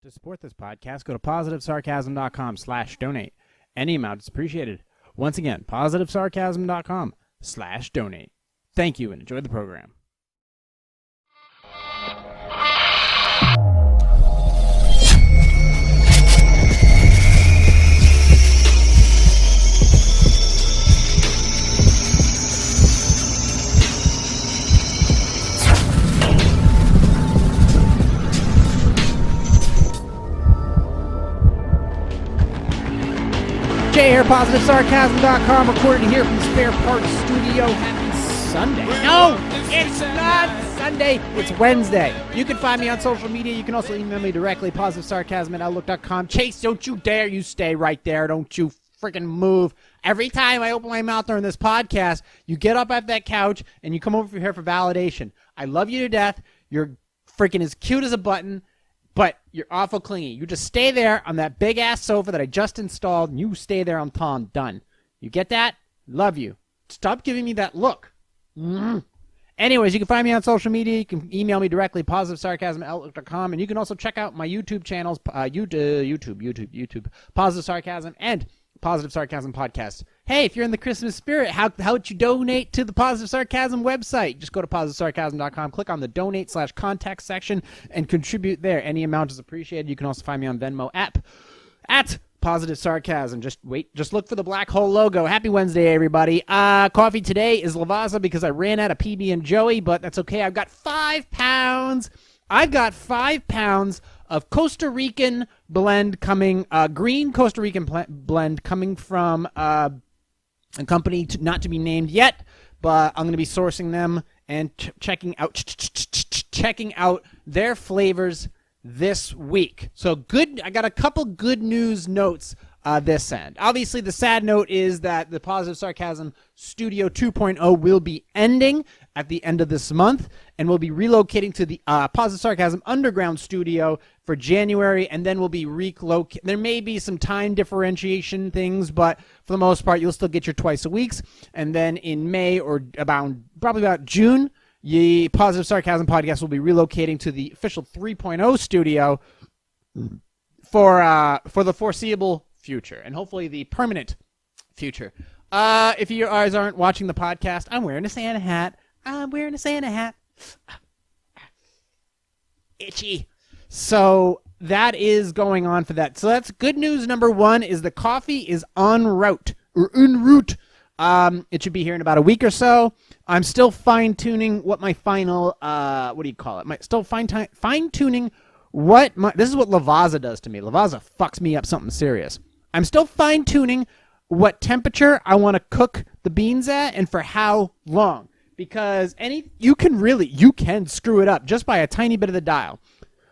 To support this podcast, go to positivesarcasm.com/donate. Any amount is appreciated. Once again, positivesarcasm.com/donate. Thank you and enjoy the program. Jay here, positivesarcasm.com, recorded here from the Spare Parts Studio. Happy Sunday. No, it's not Sunday. It's Wednesday. You can find me on social media. You can also email me directly, positivesarcasm@outlook.com. Chase, don't you dare. You stay right there. Don't you freaking move. Every time I open my mouth during this podcast, you get up at that couch and you come over here for validation. I love you to death. You're freaking as cute as a button. But you're awful clingy. You just stay there on that big-ass sofa that I just installed, and you stay there until I'm done. You get that? Love you. Stop giving me that look. Anyways, you can find me on social media. You can email me directly, positivesarcasm@outlook.com, and you can also check out my YouTube channels, YouTube, Positive Sarcasm, and Positive Sarcasm Podcast. Hey, if you're in the Christmas spirit, how would you donate to the Positive Sarcasm website? Just go to positivesarcasm.com, click on the donate/contact section, and contribute there. Any amount is appreciated. You can also find me on Venmo at Positive Sarcasm. Just look for the black hole logo. Happy Wednesday, everybody. Coffee today is Lavazza because I ran out of PB and Joey, but that's okay. I've got 5 pounds. I've got 5 pounds of Costa Rican blend coming, green Costa Rican blend coming from a company not to be named yet, but I'm going to be sourcing them and checking out their flavors this week. So good. I got a couple good news notes this end. Obviously, the sad note is that the Positive Sarcasm Studio 2.0 will be ending at the end of this month, and we'll be relocating to the Positive Sarcasm Underground Studio for January, and then we'll be relocating. There may be some time differentiation things, but for the most part, you'll still get your twice a weeks. And then in May or probably about June, the Positive Sarcasm Podcast will be relocating to the official 3.0 studio for the foreseeable future, and hopefully the permanent future. If you guys aren't watching the podcast, I'm wearing a Santa hat. Itchy. So that is going on for that. So that's good news. Number one is the coffee is en route. It should be here in about a week or so. I'm still fine-tuning what my final, still fine-tuning what this is what Lavazza does to me. Lavazza fucks me up something serious. I'm still fine-tuning what temperature I want to cook the beans at and for how long. Because you can screw it up just by a tiny bit of the dial.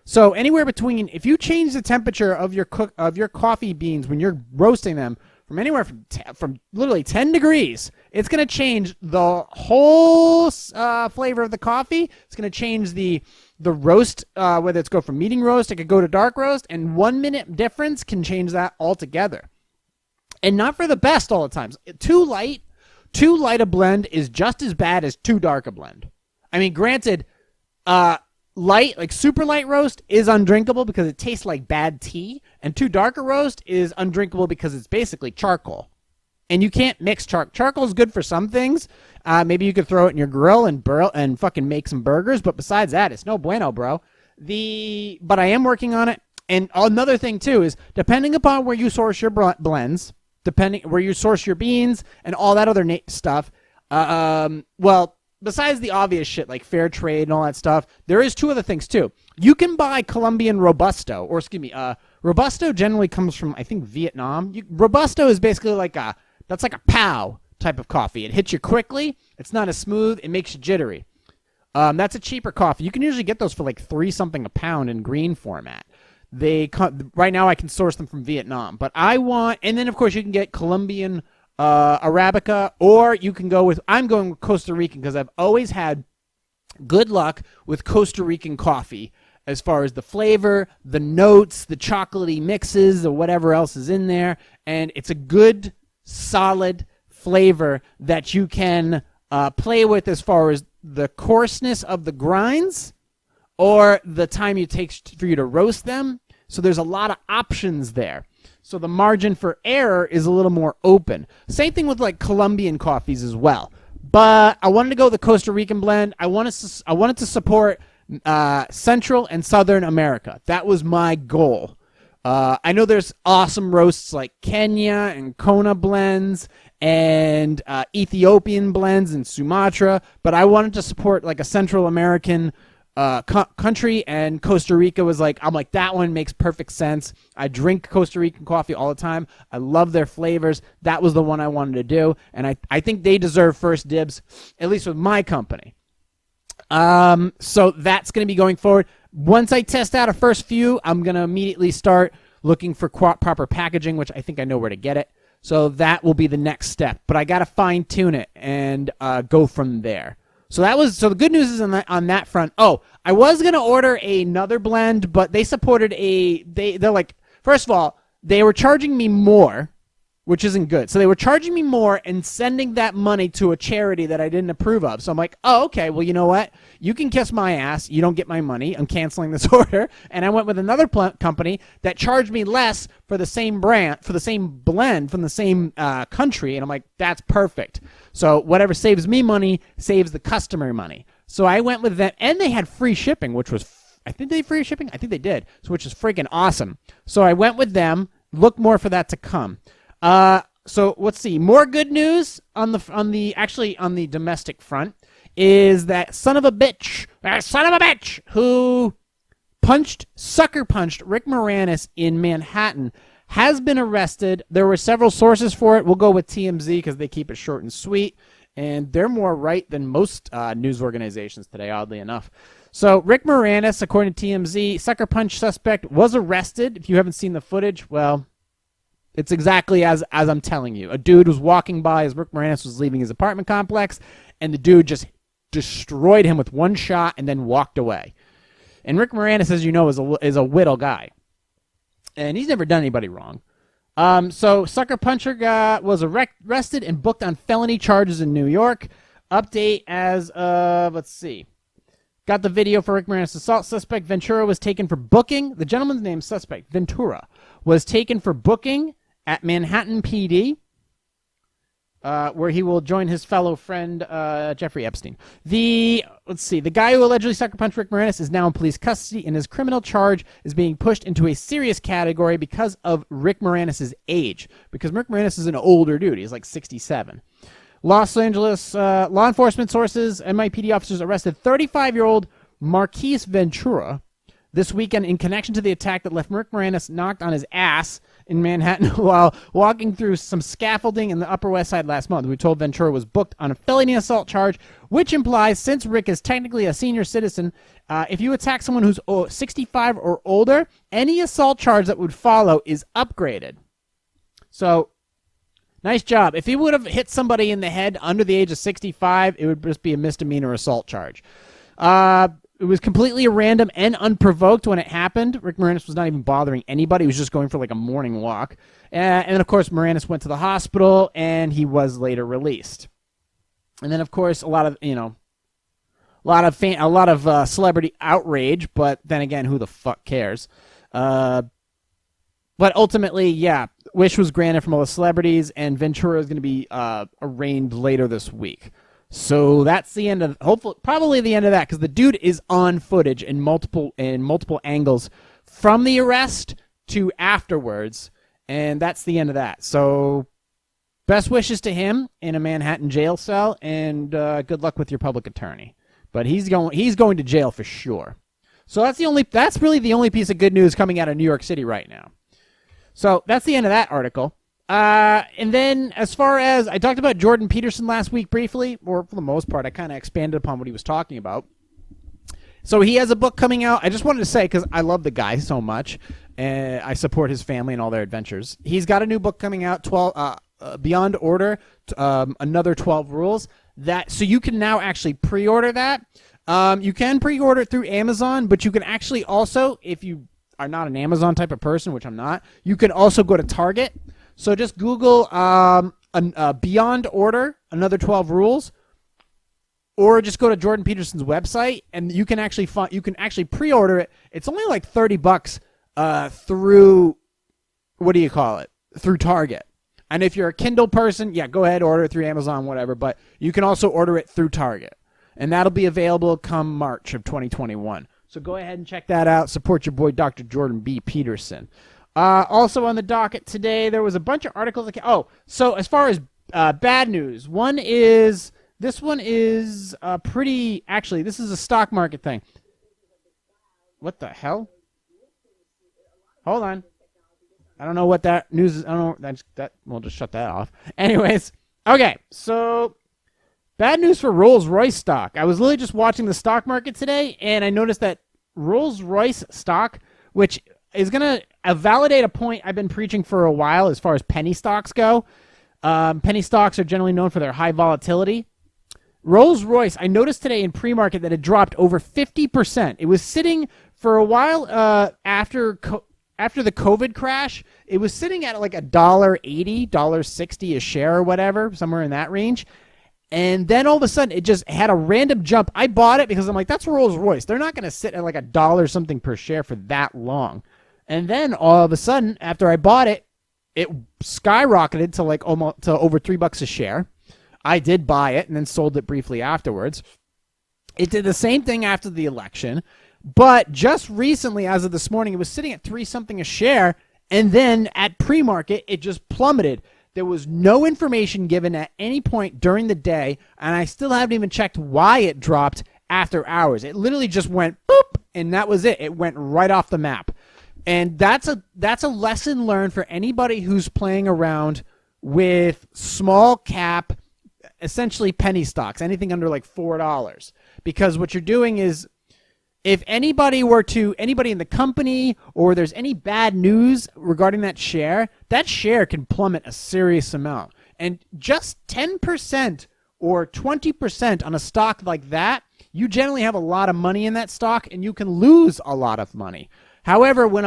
So anywhere between, if you change the temperature of your coffee beans when you're roasting them from anywhere from literally 10 degrees, it's going to change the whole flavor of the coffee. It's going to change the roast, whether it's go from medium roast, it could go to dark roast, and 1 minute difference can change that altogether. And not for the best all the times. Too light a blend is just as bad as too dark a blend. I mean, granted, light, like super light roast is undrinkable because it tastes like bad tea, and too dark a roast is undrinkable because it's basically charcoal. And you can't mix charcoal. Charcoal is good for some things. Maybe you could throw it in your grill and fucking make some burgers, but besides that, it's no bueno, bro. But I am working on it. And another thing too is depending upon where you source your blends, depending where you source your beans and all that other stuff, besides the obvious shit like fair trade and all that stuff, there is two other things too. You can buy Colombian Robusto, Robusto generally comes from, I think, Vietnam. Robusto is basically that's like a POW type of coffee. It hits you quickly. It's not as smooth. It makes you jittery. That's a cheaper coffee. You can usually get those for like $3 a pound in green format. Right now I can source them from Vietnam, but and then of course you can get Colombian Arabica, or you can I'm going with Costa Rican because I've always had good luck with Costa Rican coffee as far as the flavor, the notes, the chocolatey mixes, or whatever else is in there, and it's a good, solid flavor that you can play with as far as the coarseness of the grinds or the time it takes for you to roast them. So there's a lot of options there. So the margin for error is a little more open. Same thing with like Colombian coffees as well. But I wanted to go with the Costa Rican blend. I wanted to support Central and Southern America. That was my goal. I know there's awesome roasts like Kenya and Kona blends and Ethiopian blends in Sumatra, but I wanted to support like a Central American country, and Costa Rica was like, I'm like, that one makes perfect sense. I drink Costa Rican coffee all the time. I love their flavors. That was the one I wanted to do, and I think they deserve first dibs, at least with my company. So that's going to be going forward. Once I test out a first few, I'm going to immediately start looking for proper packaging, which I think I know where to get it. So that will be the next step, but I got to fine tune it and go from there. So the good news is on that front. Oh, I was going to order another blend, but they supported they're like, first of all, they were charging me more, which isn't good. So they were charging me more and sending that money to a charity that I didn't approve of. So I'm like, oh, okay, well, you know what? You can kiss my ass. You don't get my money. I'm canceling this order. And I went with another company that charged me less for the same brand, for the same blend from the same country. And I'm like, that's perfect. So whatever saves me money saves the customer money. So I went with that. And they had free shipping, which was, I think they free shipping? I think they did. So which is freaking awesome. So I went with them. Look more for that to come. So let's see. More good news on the domestic front is that son of a bitch who sucker punched Rick Moranis in Manhattan has been arrested. There were several sources for it. We'll go with TMZ because they keep it short and sweet, and they're more right than most news organizations today, oddly enough. So Rick Moranis, according to TMZ, sucker punch suspect was arrested. If you haven't seen the footage, well, it's exactly as I'm telling you. A dude was walking by as Rick Moranis was leaving his apartment complex, and the dude just destroyed him with one shot and then walked away. And Rick Moranis, as you know, is a whittle guy, and he's never done anybody wrong. So sucker puncher was arrested and booked on felony charges in New York. Update as of, let's see. Got the video for Rick Moranis' assault suspect. Ventura was taken for booking. The gentleman's name, suspect, Ventura, was taken for booking at Manhattan PD, where he will join his fellow friend, Jeffrey Epstein. The guy who allegedly sucker punched Rick Moranis is now in police custody, and his criminal charge is being pushed into a serious category because of Rick Moranis' age. Because Rick Moranis is an older dude. He's like 67. Los Angeles law enforcement sources, NYPD officers arrested 35-year-old Marquise Ventura this weekend in connection to the attack that left Rick Moranis knocked on his ass in Manhattan while walking through some scaffolding in the Upper West Side last month. We told Ventura was booked on a felony assault charge, which implies, since Rick is technically a senior citizen, if you attack someone who's 65 or older, any assault charge that would follow is upgraded. So, nice job. If he would have hit somebody in the head under the age of 65, it would just be a misdemeanor assault charge. It was completely random and unprovoked when it happened. Rick Moranis was not even bothering anybody. He was just going for like a morning walk. And then, of course, Moranis went to the hospital, and he was later released. And then, of course, a lot of celebrity outrage, but then again, who the fuck cares? But ultimately, yeah, wish was granted from all the celebrities, and Ventura is going to be arraigned later this week. So that's the end of, probably the end of that, because the dude is on footage in multiple angles from the arrest to afterwards, and that's the end of that. So best wishes to him in a Manhattan jail cell, and good luck with your public attorney. But he's going to jail for sure. So that's really the only piece of good news coming out of New York City right now. So that's the end of that article. And then as far as I talked about Jordan Peterson last week briefly, or for the most part, I kind of expanded upon what he was talking about. So he has a book coming out. I just wanted to say, because I love the guy so much, and I support his family and all their adventures. He's got a new book coming out, Beyond Order, Another 12 Rules. So you can now actually pre-order that. You can pre-order it through Amazon, but you can actually also, if you are not an Amazon type of person, which I'm not, you can also go to Target. So just Google Beyond Order, Another 12 Rules, or just go to Jordan Peterson's website, and you can actually pre-order it. It's only like $30 through, what do you call it? Through Target. And if you're a Kindle person, yeah, go ahead, order it through Amazon, whatever. But you can also order it through Target. And that'll be available come March of 2021. So go ahead and check that out. Support your boy, Dr. Jordan B. Peterson. Also on the docket today, there was a bunch of articles. So as far as bad news, this one is pretty, actually, this is a stock market thing. What the hell? Hold on. I don't know what that news is. I don't know. We'll just shut that off. Anyways, okay. So, bad news for Rolls-Royce stock. I was literally just watching the stock market today, and I noticed that Rolls-Royce stock, which is going to validate a point I've been preaching for a while as far as penny stocks go. Penny stocks are generally known for their high volatility. Rolls-Royce, I noticed today in pre-market that it dropped over 50%. It was sitting for a while after the COVID crash. It was sitting at like $1.80, $1.60 a share or whatever, somewhere in that range. And then all of a sudden, it just had a random jump. I bought it because I'm like, that's Rolls-Royce. They're not going to sit at like $1 something per share for that long. And then all of a sudden, after I bought it, it skyrocketed to like almost to over $3 a share. I did buy it and then sold it briefly afterwards. It did the same thing after the election, but just recently, as of this morning, it was sitting at 3 something a share, and then at pre-market, it just plummeted. There was no information given at any point during the day, and I still haven't even checked why it dropped after hours. It literally just went boop, and that was it. It went right off the map. And that's a lesson learned for anybody who's playing around with small cap, essentially penny stocks, anything under like $4. Because what you're doing is, if anybody in the company or there's any bad news regarding that share can plummet a serious amount. And just 10% or 20% on a stock like that, you generally have a lot of money in that stock and you can lose a lot of money. However, when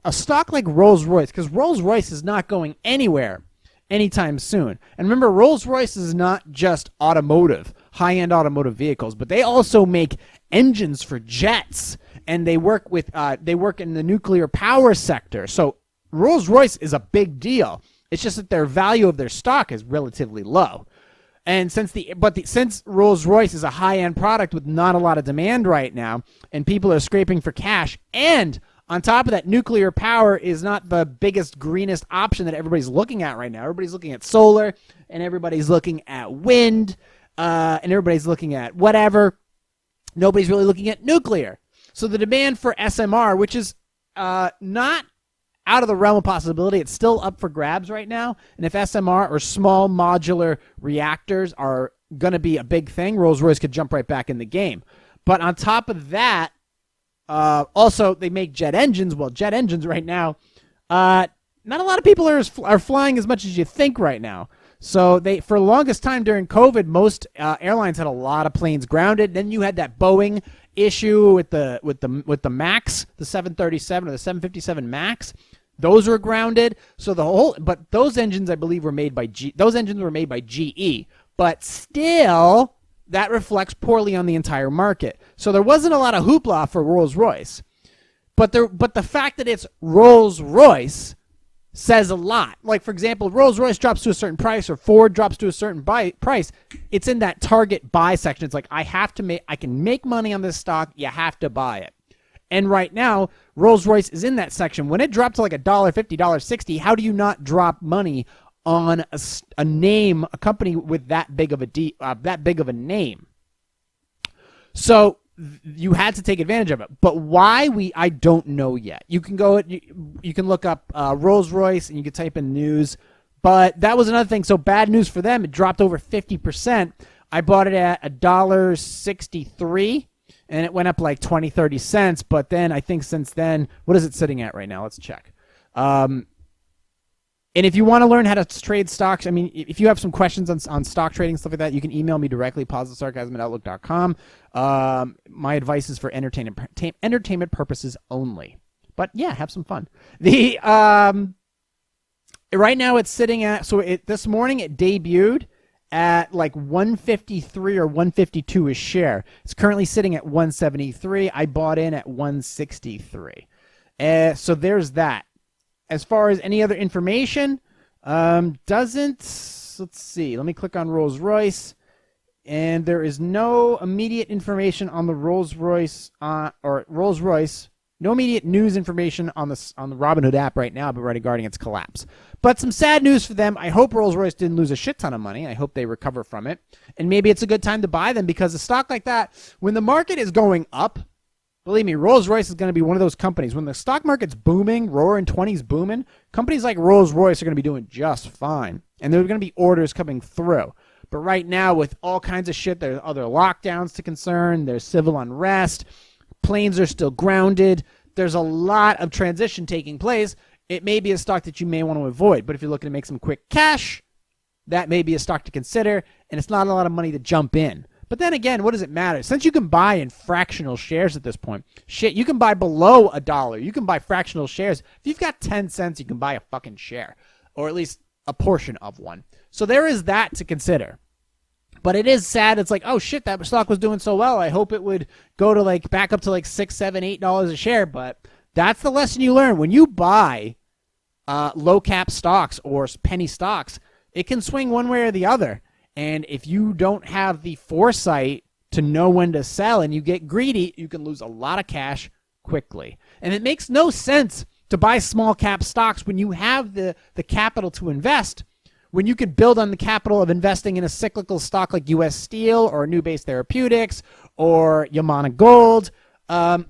a stock like Rolls-Royce, because Rolls-Royce is not going anywhere anytime soon. And remember, Rolls-Royce is not just automotive, high-end automotive vehicles, but they also make engines for jets, and they work in the nuclear power sector. So Rolls-Royce is a big deal. It's just that their value of their stock is relatively low. And since Rolls-Royce is a high-end product with not a lot of demand right now, and people are scraping for cash, and on top of that, nuclear power is not the biggest, greenest option that everybody's looking at right now. Everybody's looking at solar, and everybody's looking at wind, and everybody's looking at whatever. Nobody's really looking at nuclear. So the demand for SMR, which is not out of the realm of possibility, it's still up for grabs right now. And if SMR or small modular reactors are going to be a big thing, Rolls-Royce could jump right back in the game. But on top of that, also they make jet engines. Well, jet engines right now, not a lot of people are flying as much as you think right now. So for the longest time during COVID, most airlines had a lot of planes grounded. Then you had that Boeing issue with the Max, the 737 or the 757 Max. Those were grounded. So but those engines, I believe, were made by GE. But still, that reflects poorly on the entire market. So there wasn't a lot of hoopla for Rolls-Royce. But the fact that it's Rolls-Royce says a lot. Like, for example, Rolls-Royce drops to a certain price or Ford drops to a certain price, it's in that target buy section. It's like, I can make money on this stock. You have to buy it. And right now, Rolls-Royce is in that section. When it dropped to like $1.50, $1.60, how do you not drop money on a name, a company with that big of a name? So you had to take advantage of it. But why I don't know yet. You can look up Rolls-Royce and you can type in news. But that was another thing. So bad news for them. It dropped over 50%. I bought it at $1.63 and it went up like 20, 30 cents. But then I think since then, what is it sitting at right now? Let's check. And if you want to learn how to trade stocks, I mean, if you have some questions on stock trading, stuff like that, you can email me directly, positivesarcasm@outlook.com. My advice is for entertainment purposes only. But yeah, have some fun. Right now it's sitting at, this morning it debuted at like 153 or 152 a share. It's currently sitting at 173. I bought in at 163. So there's that. As far as any other information, let's see. Let me click on Rolls-Royce. And there is no immediate information on the Rolls-Royce, no immediate news information on the Robinhood app right now, but regarding its collapse. But some sad news for them. I hope Rolls-Royce didn't lose a shit ton of money. I hope they recover from it. And maybe it's a good time to buy them, because a stock like that, when the market is going up, believe me, Rolls-Royce is going to be one of those companies. When the stock market's booming, roaring 20s booming, companies like Rolls-Royce are going to be doing just fine. And there are going to be orders coming through. But right now, with all kinds of shit, there's other lockdowns to concern. There's civil unrest. Planes are still grounded. There's a lot of transition taking place. It may be a stock that you may want to avoid. But if you're looking to make some quick cash, that may be a stock to consider. And it's not a lot of money to jump in. But then again, what does it matter? Since you can buy in fractional shares at this point, shit, you can buy below $1. You can buy fractional shares. If you've got 10 cents, you can buy a fucking share, or at least a portion of one. So there is that to consider. But it is sad. It's like, oh shit, that stock was doing so well. I hope it would go to like back up to like $6, $7, $8 a share. But that's the lesson you learn. When you buy low cap stocks or penny stocks, it can swing one way or the other. And if you don't have the foresight to know when to sell and you get greedy, you can lose a lot of cash quickly. And it makes no sense to buy small cap stocks when you have the capital to invest, when you could build on the capital of investing in a cyclical stock like U.S. Steel or New Base Therapeutics or Yamana Gold,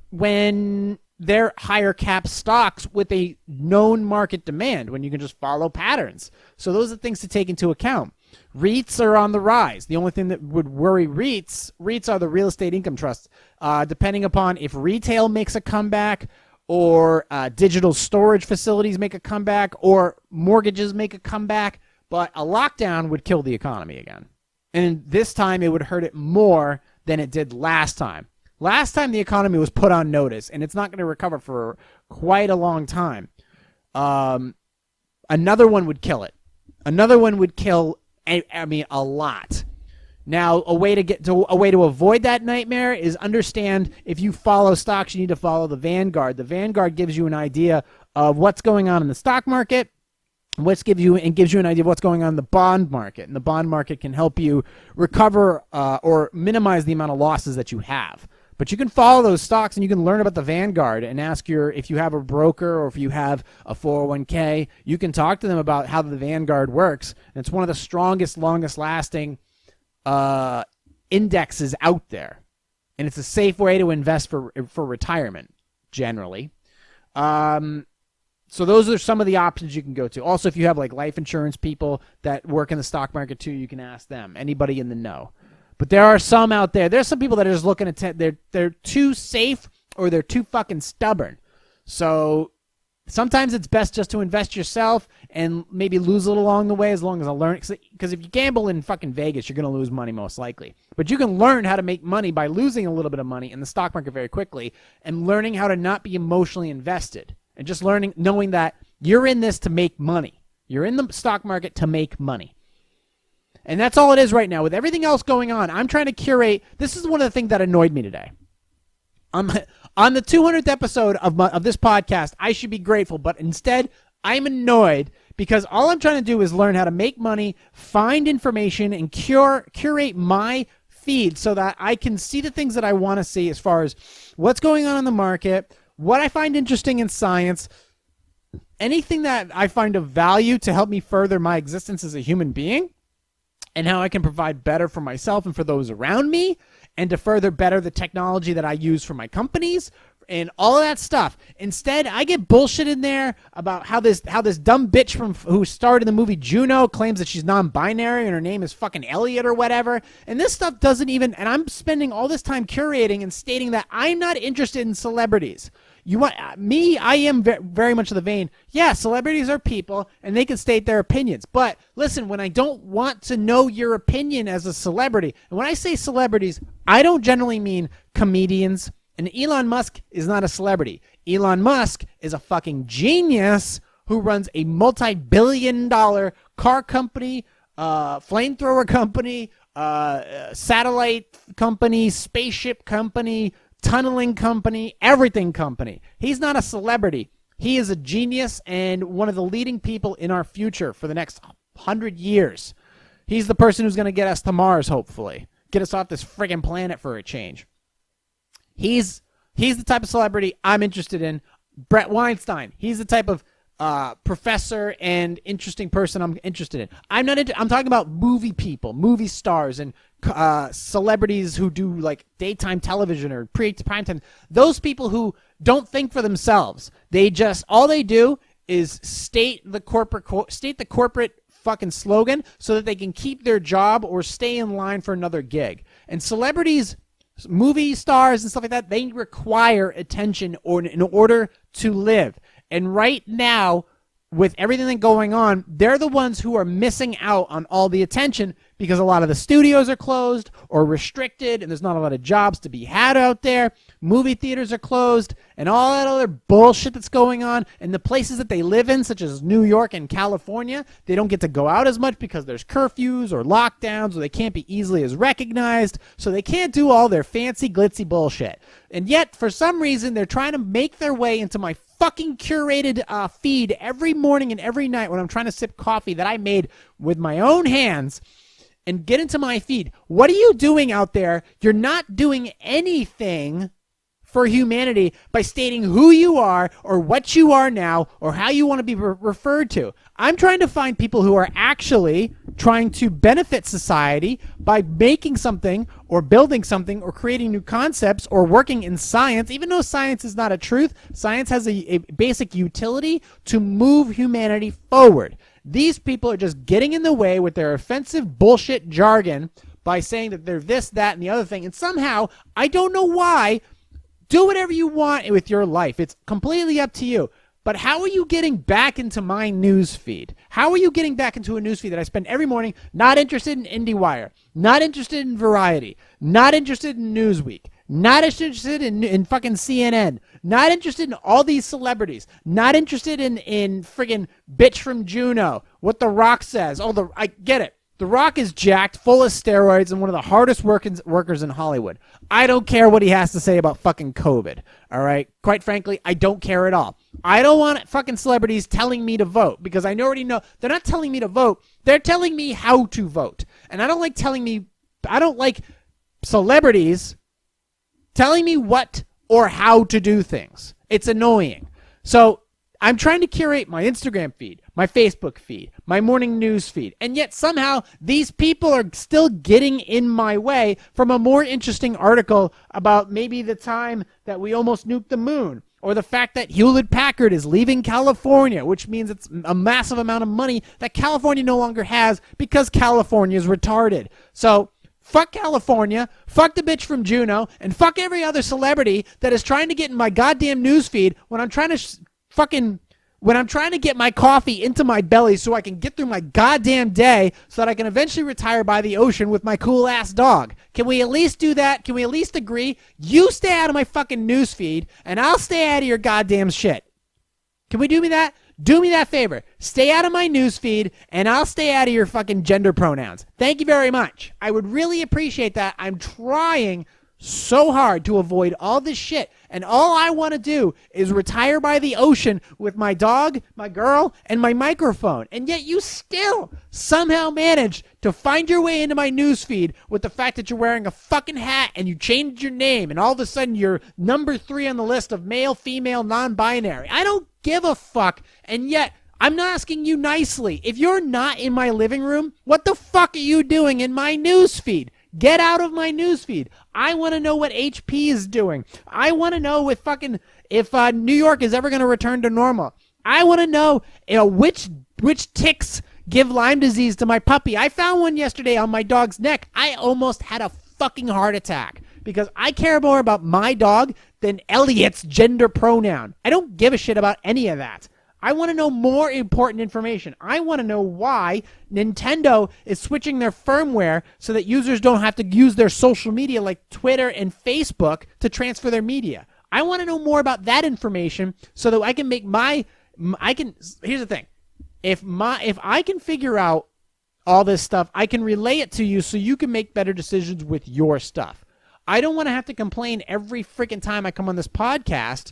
when they're higher cap stocks with a known market demand, when you can just follow patterns. So those are things to take into account. REITs are on the rise. The only thing that would worry REITs are the real estate income trusts. Depending upon if retail makes a comeback, or digital storage facilities make a comeback, or mortgages make a comeback, but a lockdown would kill the economy again. And this time it would hurt it more than it did last time. Last time the economy was put on notice, and it's not going to recover for quite a long time. Another one would kill it. Another one would kill, a lot. Now, a way to avoid that nightmare is understand, if you follow stocks, you need to follow the Vanguard. The Vanguard gives you an idea of what's going on in the stock market, gives you an idea of what's going on in the bond market. And the bond market can help you recover or minimize the amount of losses that you have. But you can follow those stocks and you can learn about the Vanguard and ask if you have a broker or if you have a 401k, you can talk to them about how the Vanguard works. And it's one of the strongest, longest lasting indexes out there. And it's a safe way to invest for retirement, generally. So those are some of the options you can go to. Also, if you have like life insurance people that work in the stock market too, you can ask them. Anybody in the know. But there are some out there. There's some people that are just looking at they're too safe or they're too fucking stubborn. So sometimes it's best just to invest yourself and maybe lose a little along the way, as long as I learn. Because if you gamble in fucking Vegas, you're going to lose money most likely. But you can learn how to make money by losing a little bit of money in the stock market very quickly and learning how to not be emotionally invested. And just knowing that you're in this to make money. You're in the stock market to make money. And that's all it is right now. With everything else going on, I'm trying to curate. This is one of the things that annoyed me today. On the 200th episode of this podcast, I should be grateful, but instead, I'm annoyed because all I'm trying to do is learn how to make money, find information, and curate my feed so that I can see the things that I want to see as far as what's going on in the market, what I find interesting in science, anything that I find of value to help me further my existence as a human being, and how I can provide better for myself and for those around me, and to further better the technology that I use for my companies and all of that stuff. Instead, I get bullshit in there about how this dumb bitch who starred in the movie Juno claims that she's non-binary and her name is fucking Elliot or whatever. And this stuff doesn't even, and I'm spending all this time curating and stating that I'm not interested in celebrities. You want me? I am very much of the vein. Yeah, celebrities are people, and they can state their opinions. But listen, when I don't want to know your opinion as a celebrity, and when I say celebrities, I don't generally mean comedians. And Elon Musk is not a celebrity. Elon Musk is a fucking genius who runs a multi-billion-dollar car company, flamethrower company, satellite company, spaceship company, tunneling company, everything company. He's not a celebrity. He is a genius and one of the leading people in our future for the next 100 years. He's the person who's going to get us to Mars, hopefully. Get us off this friggin' planet for a change. He's the type of celebrity I'm interested in. Brett Weinstein. He's the type of professor and interesting person I'm interested in. I'm talking about movie people, movie stars, and celebrities who do like daytime television or prime time. Those people who don't think for themselves. All they do is state the corporate fucking slogan so that they can keep their job or stay in line for another gig. And celebrities, movie stars and stuff like that, they require attention in order to live. And right now, with everything going on, they're the ones who are missing out on all the attention because a lot of the studios are closed or restricted and there's not a lot of jobs to be had out there. Movie theaters are closed and all that other bullshit that's going on. And the places that they live in, such as New York and California, they don't get to go out as much because there's curfews or lockdowns or they can't be easily as recognized. So they can't do all their fancy, glitzy bullshit. And yet, for some reason, they're trying to make their way into my fucking curated feed every morning and every night when I'm trying to sip coffee that I made with my own hands and get into my feed. What are you doing out there? You're not doing anything for humanity by stating who you are or what you are now or how you want to be referred to. I'm trying to find people who are actually trying to benefit society by making something or building something or creating new concepts or working in science. Even though science is not a truth, science has a basic utility to move humanity forward. These people are just getting in the way with their offensive bullshit jargon by saying that they're this, that, and the other thing. And somehow, I don't know why, do whatever you want with your life. It's completely up to you. But how are you getting back into my news feed? How are you getting back into a news feed that I spend every morning not interested in IndieWire, not interested in Variety, not interested in Newsweek, not interested in fucking CNN, not interested in all these celebrities, not interested in friggin' bitch from Juneau, what The Rock says. I get it. The Rock is jacked, full of steroids, and one of the hardest workers in Hollywood. I don't care what he has to say about fucking COVID, all right? Quite frankly, I don't care at all. I don't want fucking celebrities telling me to vote because I already know they're not telling me to vote. They're telling me how to vote. And I don't like celebrities telling me what or how to do things. It's annoying. So I'm trying to curate my Instagram feed, my Facebook feed, my morning news feed, and yet somehow these people are still getting in my way from a more interesting article about maybe the time that we almost nuked the moon, or the fact that Hewlett-Packard is leaving California, which means it's a massive amount of money that California no longer has because California is retarded. So fuck California, fuck the bitch from Juneau, and fuck every other celebrity that is trying to get in my goddamn news feed when I'm trying to get my coffee into my belly so I can get through my goddamn day so that I can eventually retire by the ocean with my cool ass dog. Can we at least do that? Can we at least agree? You stay out of my fucking news feed and I'll stay out of your goddamn shit. Can we do me that? Do me that favor. Stay out of my news feed and I'll stay out of your fucking gender pronouns. Thank you very much. I would really appreciate that. I'm trying so hard to avoid all this shit, and all I want to do is retire by the ocean with my dog, my girl, and my microphone, and yet you still somehow managed to find your way into my newsfeed with the fact that you're wearing a fucking hat and you changed your name and all of a sudden you're number 3 on the list of male, female, non-binary. I don't give a fuck, and yet I'm not asking you nicely. If you're not in my living room, what the fuck are you doing in my newsfeed? Get out of my newsfeed. I want to know what HP is doing. I want to know if New York is ever going to return to normal. I want to know, which ticks give Lyme disease to my puppy. I found one yesterday on my dog's neck. I almost had a fucking heart attack because I care more about my dog than Elliot's gender pronoun. I don't give a shit about any of that. I want to know more important information. I want to know why Nintendo is switching their firmware so that users don't have to use their social media like Twitter and Facebook to transfer their media. I want to know more about that information so that I can make here's the thing. If I can figure out all this stuff, I can relay it to you so you can make better decisions with your stuff. I don't want to have to complain every freaking time I come on this podcast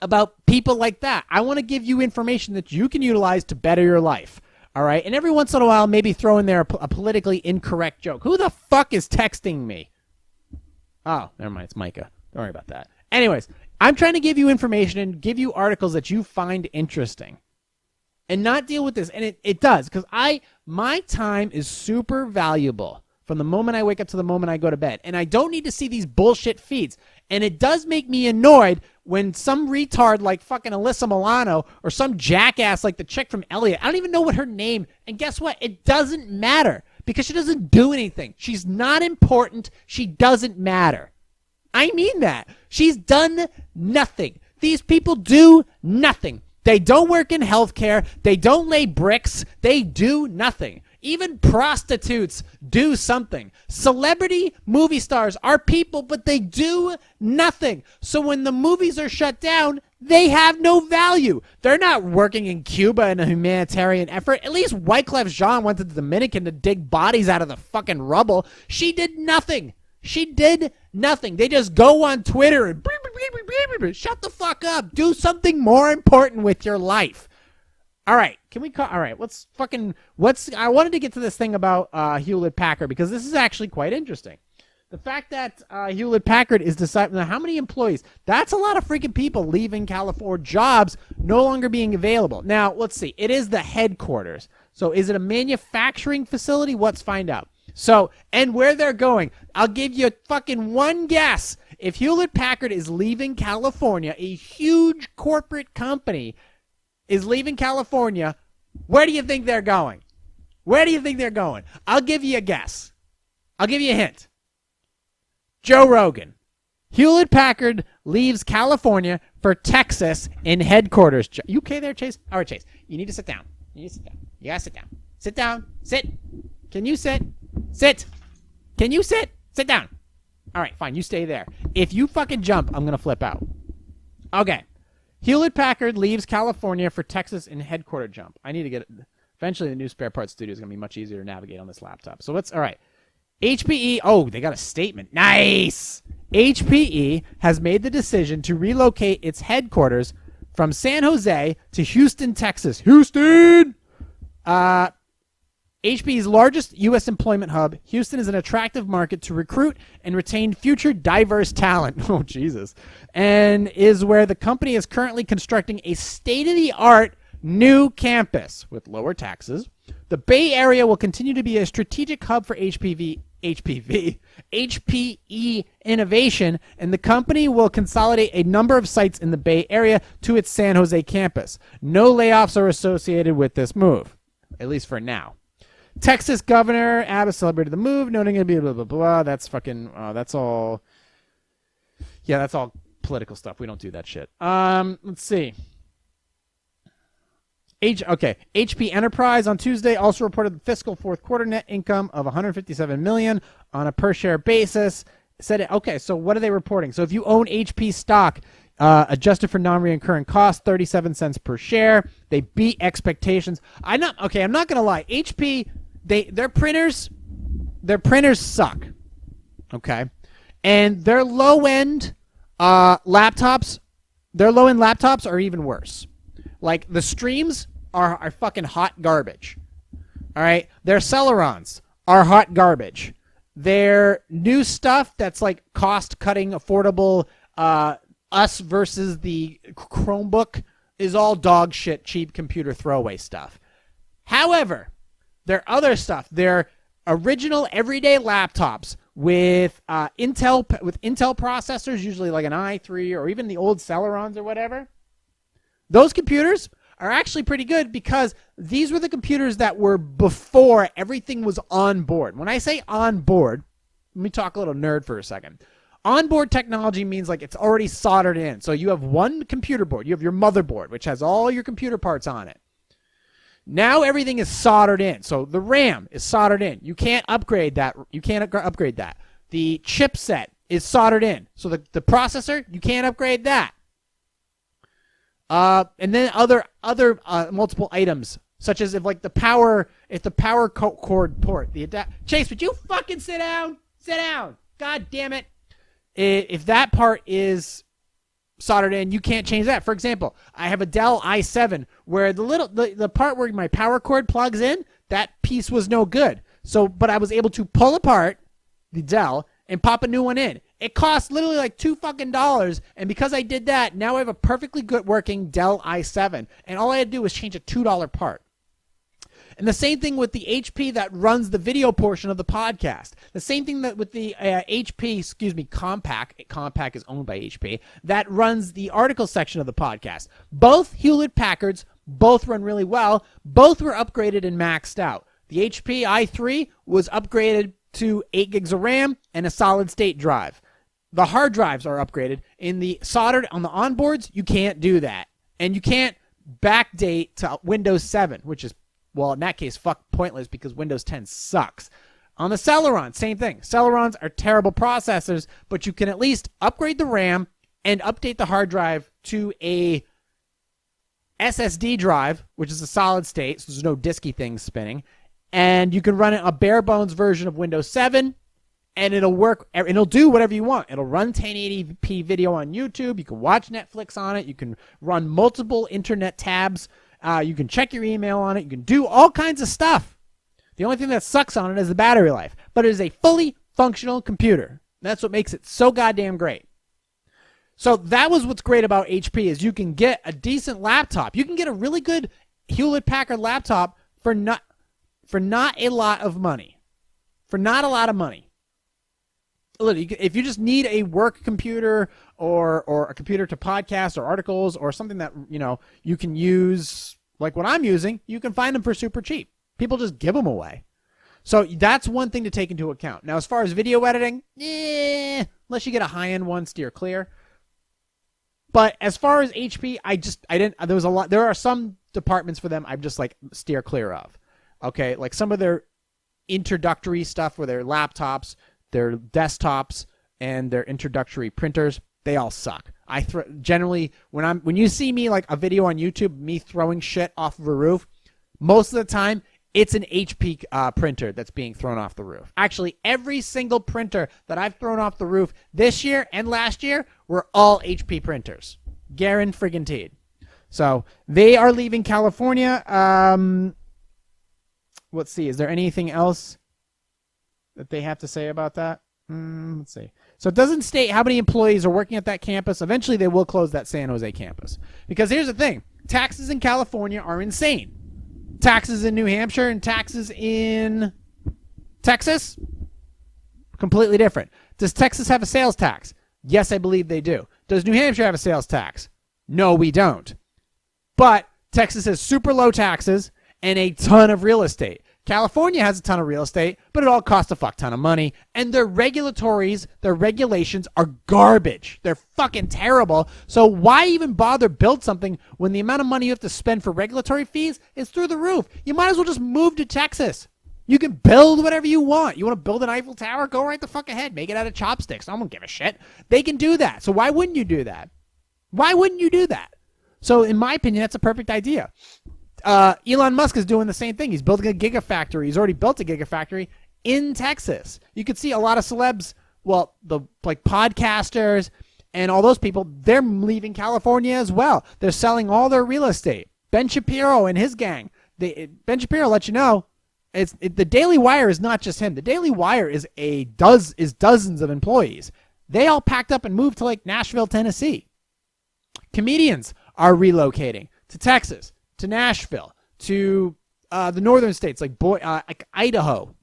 about people like that. I want to give you information that you can utilize to better your life. All right? And every once in a while, maybe throw in there a politically incorrect joke. Who the fuck is texting me? Oh, never mind. It's Micah. Don't worry about that. Anyways, I'm trying to give you information and give you articles that you find interesting and not deal with this. And it does, because my time is super valuable from the moment I wake up to the moment I go to bed. And I don't need to see these bullshit feeds. And it does make me annoyed when some retard like fucking Alyssa Milano or some jackass like the chick from Elliot, I don't even know what her name, and guess what? It doesn't matter because she doesn't do anything. She's not important. She doesn't matter. I mean that. She's done nothing. These people do nothing. They don't work in healthcare. They don't lay bricks. They do nothing. Even prostitutes do something. Celebrity movie stars are people, but they do nothing. So when the movies are shut down, they have no value. They're not working in Cuba in a humanitarian effort. At least Wyclef Jean went to the Dominican to dig bodies out of the fucking rubble. She did nothing. She did nothing. They just go on Twitter and shut the fuck up. Do something more important with your life. All right, all right, I wanted to get to this thing about Hewlett-Packard because this is actually quite interesting. The fact that Hewlett-Packard is deciding, how many employees? That's a lot of freaking people leaving California, jobs no longer being available. Now, let's see. It is the headquarters. So is it a manufacturing facility? Let's find out. So, and where they're going, I'll give you fucking one guess. If Hewlett-Packard is leaving California, a huge corporate company is leaving California, where do you think they're going? Where do you think they're going? I'll give you a guess. I'll give you a hint. Joe Rogan. Hewlett-Packard leaves California for Texas in headquarters. You okay there, Chase? All right, Chase. You need to sit down. You gotta sit down. Sit down. Sit. Can you sit? Sit. Can you sit? Sit down. All right, fine. You stay there. If you fucking jump, I'm going to flip out. Okay. Hewlett-Packard leaves California for Texas in headquarter jump. I need to get it. Eventually, the new spare parts studio is going to be much easier to navigate on this laptop. So all right. HPE, oh, they got a statement. Nice. HPE has made the decision to relocate its headquarters from San Jose to Houston, Texas. Houston! HPE's largest U.S. employment hub, Houston is an attractive market to recruit and retain future diverse talent. Oh, Jesus. And is where the company is currently constructing a state-of-the-art new campus with lower taxes. The Bay Area will continue to be a strategic hub for HPE innovation, and the company will consolidate a number of sites in the Bay Area to its San Jose campus. No layoffs are associated with this move, at least for now. Texas Governor Abbott celebrated the move, noting it'd be blah, blah, blah. That's fucking, that's all, yeah, that's all political stuff. We don't do that shit. Let's see. HP Enterprise on Tuesday also reported the fiscal fourth quarter net income of $157 million on a per-share basis. So what are they reporting? So if you own HP stock, adjusted for non-recurring costs, 37 cents per share. They beat expectations. I'm not going to lie. HP, their printers suck. Okay. And their low-end laptops are even worse. Like, the streams are fucking hot garbage. All right? Their Celerons are hot garbage. Their new stuff that's like cost-cutting, affordable, us versus the Chromebook is all dog shit, cheap computer throwaway stuff. However, their other stuff, their original everyday laptops with Intel processors, usually like an i3 or even the old Celerons or whatever, those computers are actually pretty good because these were the computers that were before everything was on board. When I say on board, let me talk a little nerd for a second. Onboard technology means like it's already soldered in. So you have one computer board. You have your motherboard, which has all your computer parts on it. Now everything is soldered in. So the RAM is soldered in. You can't upgrade that. The chipset is soldered in. So the processor, you can't upgrade that. And then other multiple items, such as if the power cord port, Chase, would you fucking sit down? Sit down. God damn it. If that part is soldered in, you can't change that. For example, I have a Dell i7 where the part where my power cord plugs in, that piece was no good. But I was able to pull apart the Dell and pop a new one in. It cost literally like $2, and because I did that, now I have a perfectly good working Dell i7, and all I had to do was change a $2 part. And the same thing with the HP that runs the video portion of the podcast. The same thing that with the Compaq. Compaq is owned by HP, that runs the article section of the podcast. Both Hewlett-Packards, both run really well. Both were upgraded and maxed out. The HP i3 was upgraded to 8 gigs of RAM and a solid-state drive. The hard drives are upgraded. In the soldered on the onboards, you can't do that. And you can't backdate to Windows 7, which is, well, in that case, pointless because Windows 10 sucks. On the Celeron, same thing. Celerons are terrible processors, but you can at least upgrade the RAM and update the hard drive to a SSD drive, which is a solid state, so there's no disky things spinning. And you can run a bare bones version of Windows 7, and it'll work. It'll do whatever you want. It'll run 1080p video on YouTube. You can watch Netflix on it. You can run multiple internet tabs. You can check your email on it. You can do all kinds of stuff. The only thing that sucks on it is the battery life. But it is a fully functional computer. That's what makes it so goddamn great. So that was what's great about HP is you can get a decent laptop. You can get a really good Hewlett-Packard laptop for not a lot of money. For not a lot of money. If you just need a work computer or a computer to podcast or articles or something that, you can use like what I'm using, you can find them for super cheap. People just give them away. So that's one thing to take into account. Now, as far as video editing, unless you get a high-end one, steer clear. But as far as HP, there are some departments for them I'm just like steer clear of. Okay, like some of their introductory stuff where their laptops, their desktops, and their introductory printers, they all suck. Generally, when you see me like a video on YouTube, me throwing shit off of a roof, most of the time it's an HP printer that's being thrown off the roof. Actually, every single printer that I've thrown off the roof this year and last year were all HP printers. Guaranteed. So they are leaving California. Let's see. Is there anything else that they have to say about that? Let's see. So it doesn't state how many employees are working at that campus. Eventually, they will close that San Jose campus. Because here's the thing. Taxes in California are insane. Taxes in New Hampshire and taxes in Texas, completely different. Does Texas have a sales tax? Yes, I believe they do. Does New Hampshire have a sales tax? No, we don't. But Texas has super low taxes and a ton of real estate. California has a ton of real estate, but it all costs a fuck ton of money. And their regulations are garbage. They're fucking terrible. So why even bother build something when the amount of money you have to spend for regulatory fees is through the roof? You might as well just move to Texas. You can build whatever you want. You want to build an Eiffel Tower? Go right the fuck ahead. Make it out of chopsticks. I don't give a shit. They can do that. So why wouldn't you do that? Why wouldn't you do that? So in my opinion, that's a perfect idea. Elon Musk is doing the same thing. He's building a gigafactory. He's already built a gigafactory in Texas. You could see a lot of celebs, like podcasters and all those people, they're leaving California as well. They're selling all their real estate. Ben Shapiro and his gang. Ben Shapiro let you know, the Daily Wire is not just him. The Daily Wire is dozens of employees. They all packed up and moved to like Nashville, Tennessee. Comedians are relocating to Texas, to Nashville, to the northern states like Idaho.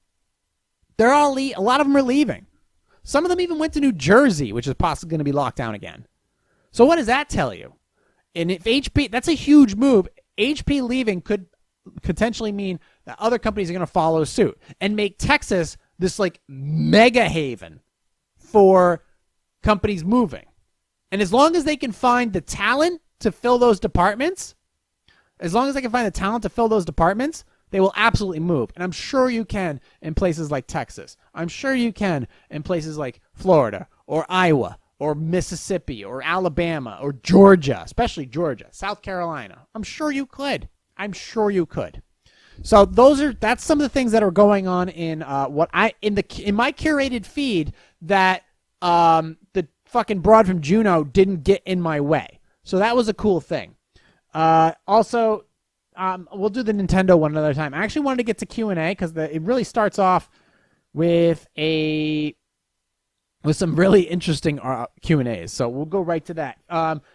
They're all a lot of them are leaving. Some of them even went to New Jersey, which is possibly going to be locked down again. So what does that tell you? And if HP, that's a huge move. HP leaving could potentially mean that other companies are going to follow suit and make Texas this like mega haven for companies moving. And as long as they can find the talent to fill those departments, they will absolutely move. And I'm sure you can in places like Texas. I'm sure you can in places like Florida or Iowa or Mississippi or Alabama or Georgia, especially Georgia, South Carolina. I'm sure you could. So that's some of the things that are going on in in my curated feed that the fucking broad from Juneau didn't get in my way. So that was a cool thing. Also, we'll do the Nintendo one another time. I actually wanted to get to Q&A because it really starts off with some really interesting Q&As. So we'll go right to that.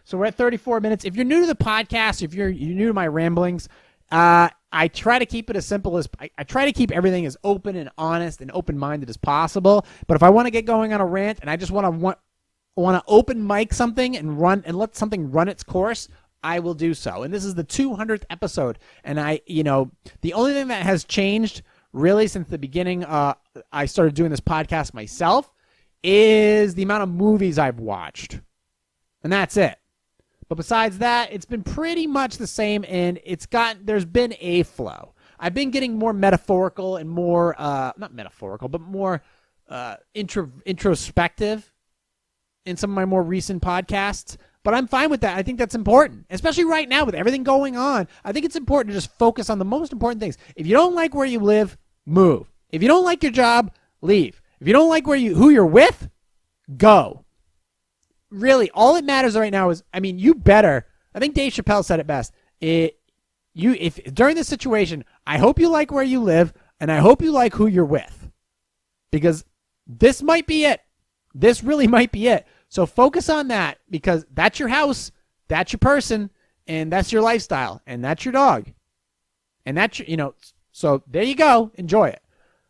So we're at 34 minutes. If you're new to the podcast, if you're new to my ramblings, I try to keep it as simple as I try to keep everything as open and honest and open-minded as possible. But if I want to get going on a rant and I just want to open mic something and let something run its course, I will do so. And this is the 200th episode. And the only thing that has changed really since the beginning, I started doing this podcast myself, is the amount of movies I've watched. And that's it. But besides that, it's been pretty much the same, and there's been a flow. I've been getting more metaphorical and more, not metaphorical, but more introspective in some of my more recent podcasts. But I'm fine with that. I think that's important, especially right now with everything going on. I think it's important to just focus on the most important things. If you don't like where you live, move. If you don't like your job, leave. If you don't like who you're with, go. Really, all that matters right now is, you better. I think Dave Chappelle said it best. If during this situation, I hope you like where you live, and I hope you like who you're with, because this might be it. This really might be it. So focus on that, because that's your house, that's your person, and that's your lifestyle, and that's your dog, and that's your, So there you go. Enjoy it.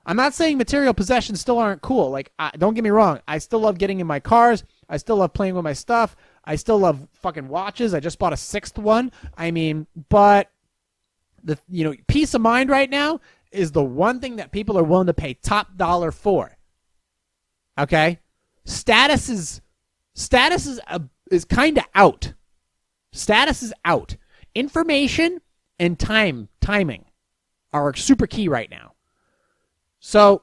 I'm not saying material possessions still aren't cool. Don't get me wrong. I still love getting in my cars. I still love playing with my stuff. I still love fucking watches. I just bought a 6th one. But the peace of mind right now is the one thing that people are willing to pay top dollar for. Okay? Status is kind of out. Status is out. Information and timing are super key right now. So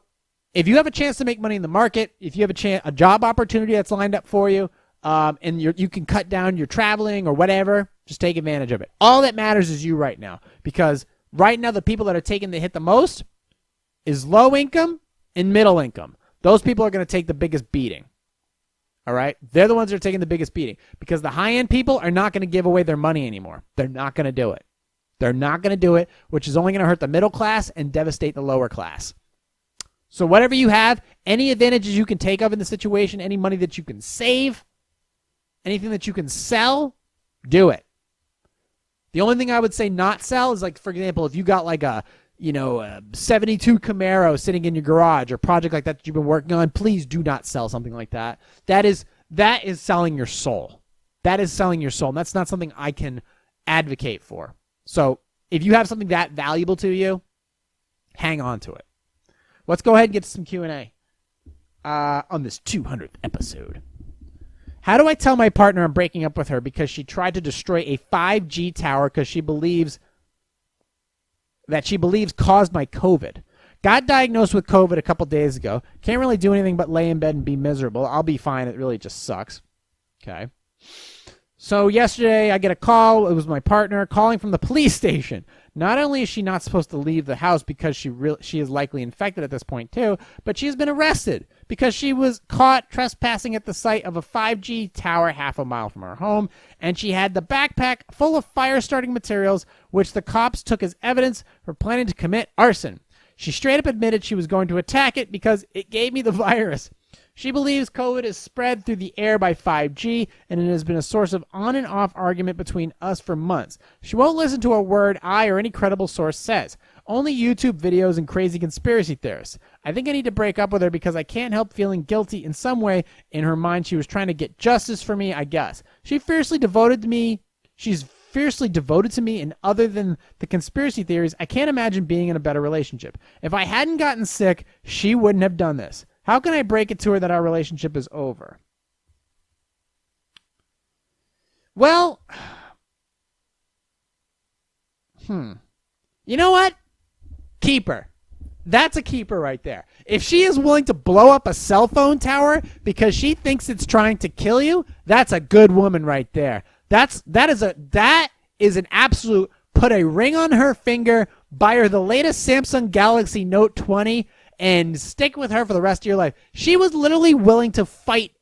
if you have a chance to make money in the market, if you have a job opportunity that's lined up for you, and you can cut down your traveling or whatever, just take advantage of it. All that matters is you right now, because right now the people that are taking the hit the most is low income and middle income. Those people are going to take the biggest beating. All right? They're the ones that are taking the biggest beating, because the high-end people are not going to give away their money anymore. They're not going to do it. They're not going to do it, which is only going to hurt the middle class and devastate the lower class. So whatever you have, any advantages you can take of in the situation, any money that you can save, anything that you can sell, do it. The only thing I would say not sell is, for example, if you got a 72 Camaro sitting in your garage or project like that you've been working on, please do not sell something like that. That is selling your soul. That is selling your soul, and that's not something I can advocate for. So if you have something that valuable to you, hang on to it. Let's go ahead and get to some Q&A on this 200th episode. How do I tell my partner I'm breaking up with her because she tried to destroy a 5G tower because she believes caused my COVID? Got diagnosed with COVID a couple days ago. Can't really do anything but lay in bed and be miserable. I'll be fine. It really just sucks. Okay. So yesterday I get a call. It was my partner calling from the police station. Not only is she not supposed to leave the house because she is likely infected at this point too, but she has been arrested because she was caught trespassing at the site of a 5G tower half a mile from her home, and she had the backpack full of fire-starting materials, which the cops took as evidence for planning to commit arson. She straight up admitted she was going to attack it because it gave me the virus. She believes COVID is spread through the air by 5G, and it has been a source of on and off argument between us for months. She won't listen to a word I or any credible source says. Only YouTube videos and crazy conspiracy theorists. I think I need to break up with her because I can't help feeling guilty in some way. In her mind, she was trying to get justice for me, I guess. She's fiercely devoted to me, and other than the conspiracy theories, I can't imagine being in a better relationship. If I hadn't gotten sick, she wouldn't have done this. How can I break it to her that our relationship is over? Well, you know what? Keep her. That's a keeper right there. If she is willing to blow up a cell phone tower because she thinks it's trying to kill you, that's a good woman right there. That is an absolute put a ring on her finger, buy her the latest Samsung Galaxy Note 20, and stick with her for the rest of your life. She was literally willing to fight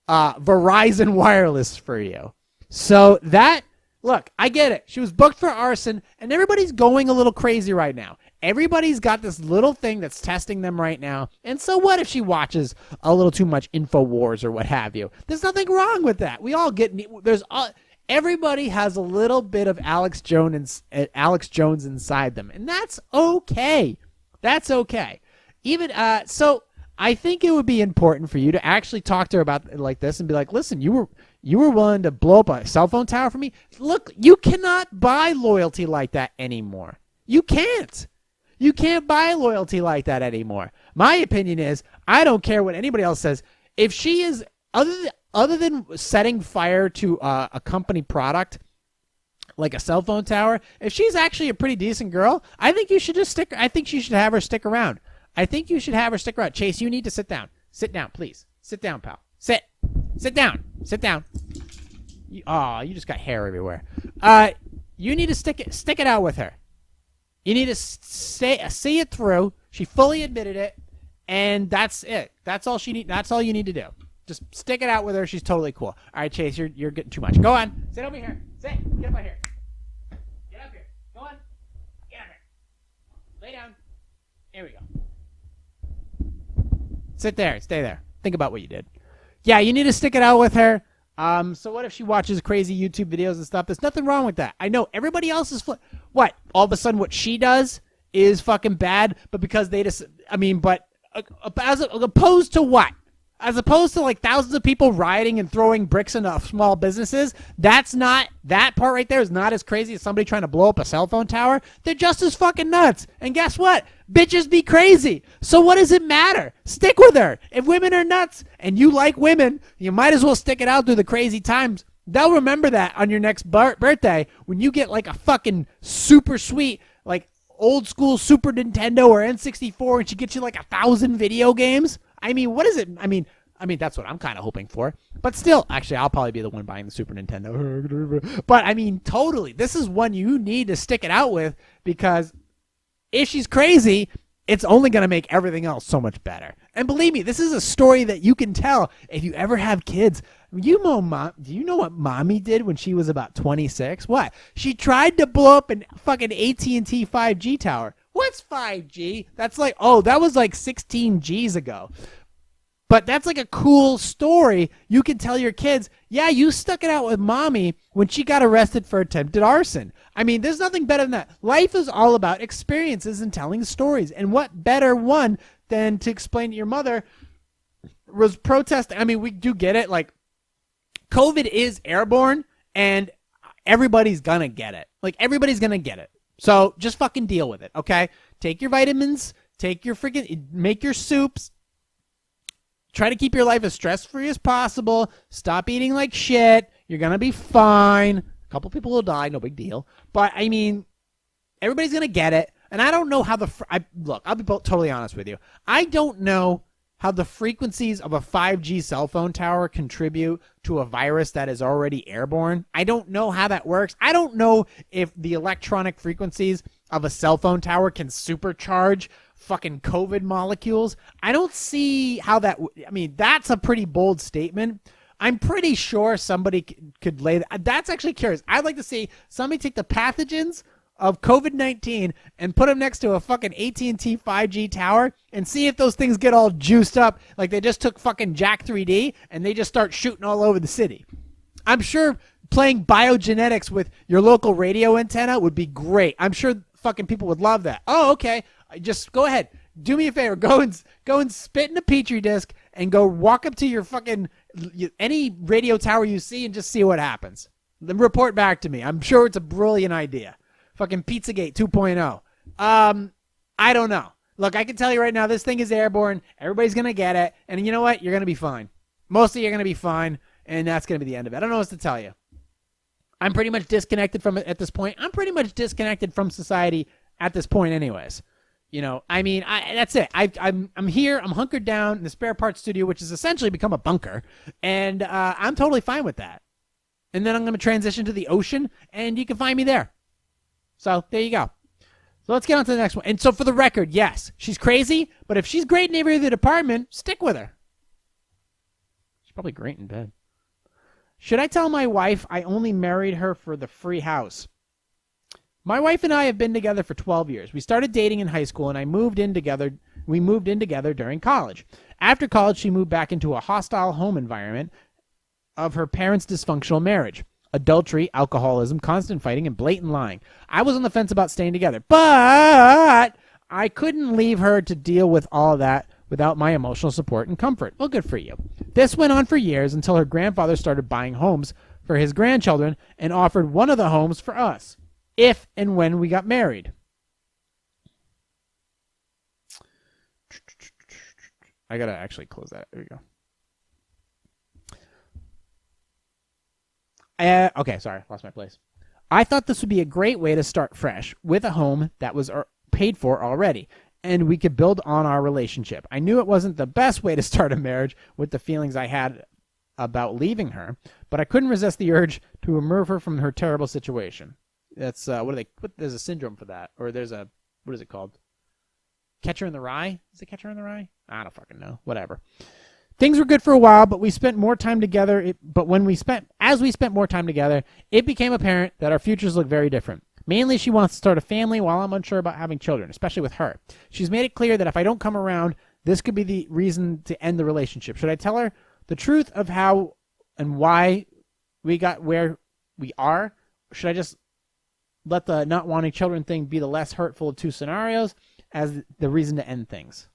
Verizon Wireless for you. So that, look, I get it. She was booked for arson, and everybody's going a little crazy right now. Everybody's got this little thing that's testing them right now. And so what if she watches a little too much InfoWars or what have you? There's nothing wrong with that. We all get, everybody has a little bit of Alex Jones inside them, and that's okay. That's okay. Even so, I think it would be important for you to actually talk to her about it like this and be like, listen, you were willing to blow up a cell phone tower for me. Look, you cannot buy loyalty like that anymore. You can't. You can't buy loyalty like that anymore. My opinion is, I don't care what anybody else says. If she is, other than setting fire to a company product like a cell phone tower, if she's actually a pretty decent girl, I think you should I think you should have her stick around. Chase, you need to sit down. Sit down, please. Sit down, pal. Sit down. You just got hair everywhere. You need to stick it out with her. You need to see it through. She fully admitted it, and that's it. That's all you need to do. Just stick it out with her. She's totally cool. All right, Chase, you're getting too much. Go on. Sit over here. Sit. Get up here. Get up here. Go on. Get up here. Lay down. Here we go. Sit there. Stay there. Think about what you did. Yeah, you need to stick it out with her. So what if she watches crazy YouTube videos and stuff? There's nothing wrong with that. I know everybody else is what? All of a sudden what she does is fucking bad, but because they just, as opposed to what? As opposed to like thousands of people rioting and throwing bricks into small businesses, that part right there is not as crazy as somebody trying to blow up a cell phone tower. They're just as fucking nuts. And guess what? Bitches be crazy. So what does it matter? Stick with her. If women are nuts and you like women, you might as well stick it out through the crazy times. They'll remember that on your next birthday when you get like a fucking super sweet, like old school Super Nintendo or N64 and she gets you like 1,000 video games. I mean, what is it? I mean, that's what I'm kind of hoping for. But still, actually, I'll probably be the one buying the Super Nintendo. But, I mean, totally. This is one you need to stick it out with because if she's crazy, it's only going to make everything else so much better. And believe me, this is a story that you can tell if you ever have kids. Do you know what mommy did when she was about 26? What? She tried to blow up a fucking AT&T 5G tower. What's 5G? That's like, that was like 16 G's ago. But that's like a cool story. You can tell your kids, yeah, you stuck it out with mommy when she got arrested for attempted arson. I mean, there's nothing better than that. Life is all about experiences and telling stories. And what better one than to explain to your mother was protesting. I mean, we do get it. Like, COVID is airborne and everybody's going to get it. Like, everybody's going to get it. So just fucking deal with it, okay? Take your vitamins, make your soups. Try to keep your life as stress-free as possible. Stop eating like shit. You're going to be fine. A couple people will die, no big deal. But, I mean, everybody's going to get it. And I don't know how look, I'll be totally honest with you. I don't know how the frequencies of a 5G cell phone tower contribute to a virus that is already airborne. I don't know how that works. I don't know if the electronic frequencies of a cell phone tower can supercharge fucking COVID molecules. I don't see how that, that's a pretty bold statement. I'm pretty sure somebody could lay that. That's actually curious. I'd like to see somebody take the pathogens of COVID-19 and put them next to a fucking AT&T 5G tower and see if those things get all juiced up like they just took fucking Jack 3D and they just start shooting all over the city. I'm sure playing biogenetics with your local radio antenna would be great. I'm sure fucking people would love that. Oh, okay. Just go ahead. Do me a favor. Go and spit in a petri disc and go walk up to your fucking any radio tower you see and just see what happens. Then report back to me. I'm sure it's a brilliant idea. Fucking Pizzagate 2.0. I don't know. Look, I can tell you right now, this thing is airborne. Everybody's going to get it. And you know what? You're going to be fine. Mostly you're going to be fine. And that's going to be the end of it. I don't know what to tell you. I'm pretty much disconnected from it at this point. I'm pretty much disconnected from society at this point anyways. You know, that's it. I'm here. I'm hunkered down in the spare parts studio, which has essentially become a bunker. And I'm totally fine with that. And then I'm going to transition to the ocean, and you can find me there. So there you go. So let's get on to the next one. And so for the record, yes, she's crazy, but if she's great in every other department, stick with her. She's probably great in bed. Should I tell my wife I only married her for the free house? My wife and I have been together for 12 years. We started dating in high school, and we moved in together during college. After college, she moved back into a hostile home environment of her parents' dysfunctional marriage. Adultery, alcoholism, constant fighting, and blatant lying. I was on the fence about staying together, but I couldn't leave her to deal with all that without my emotional support and comfort. Well, good for you. This went on for years until her grandfather started buying homes for his grandchildren and offered one of the homes for us, if and when we got married. I gotta actually close that. There we go. Okay, sorry, lost my place. I thought this would be a great way to start fresh with a home that was paid for already, and we could build on our relationship. I knew it wasn't the best way to start a marriage with the feelings I had about leaving her, but I couldn't resist the urge to remove her from her terrible situation. That's there's a syndrome for that, or there's a, what is it called? Catcher in the Rye? Is it Catcher in the Rye? I don't fucking know. Whatever. Things were good for a while, but we spent more time together. As we spent more time together, it became apparent that our futures look very different. Mainly, she wants to start a family while I'm unsure about having children, especially with her. She's made it clear that if I don't come around, this could be the reason to end the relationship. Should I tell her the truth of how and why we got where we are? Should I just let the not wanting children thing be the less hurtful of two scenarios as the reason to end things?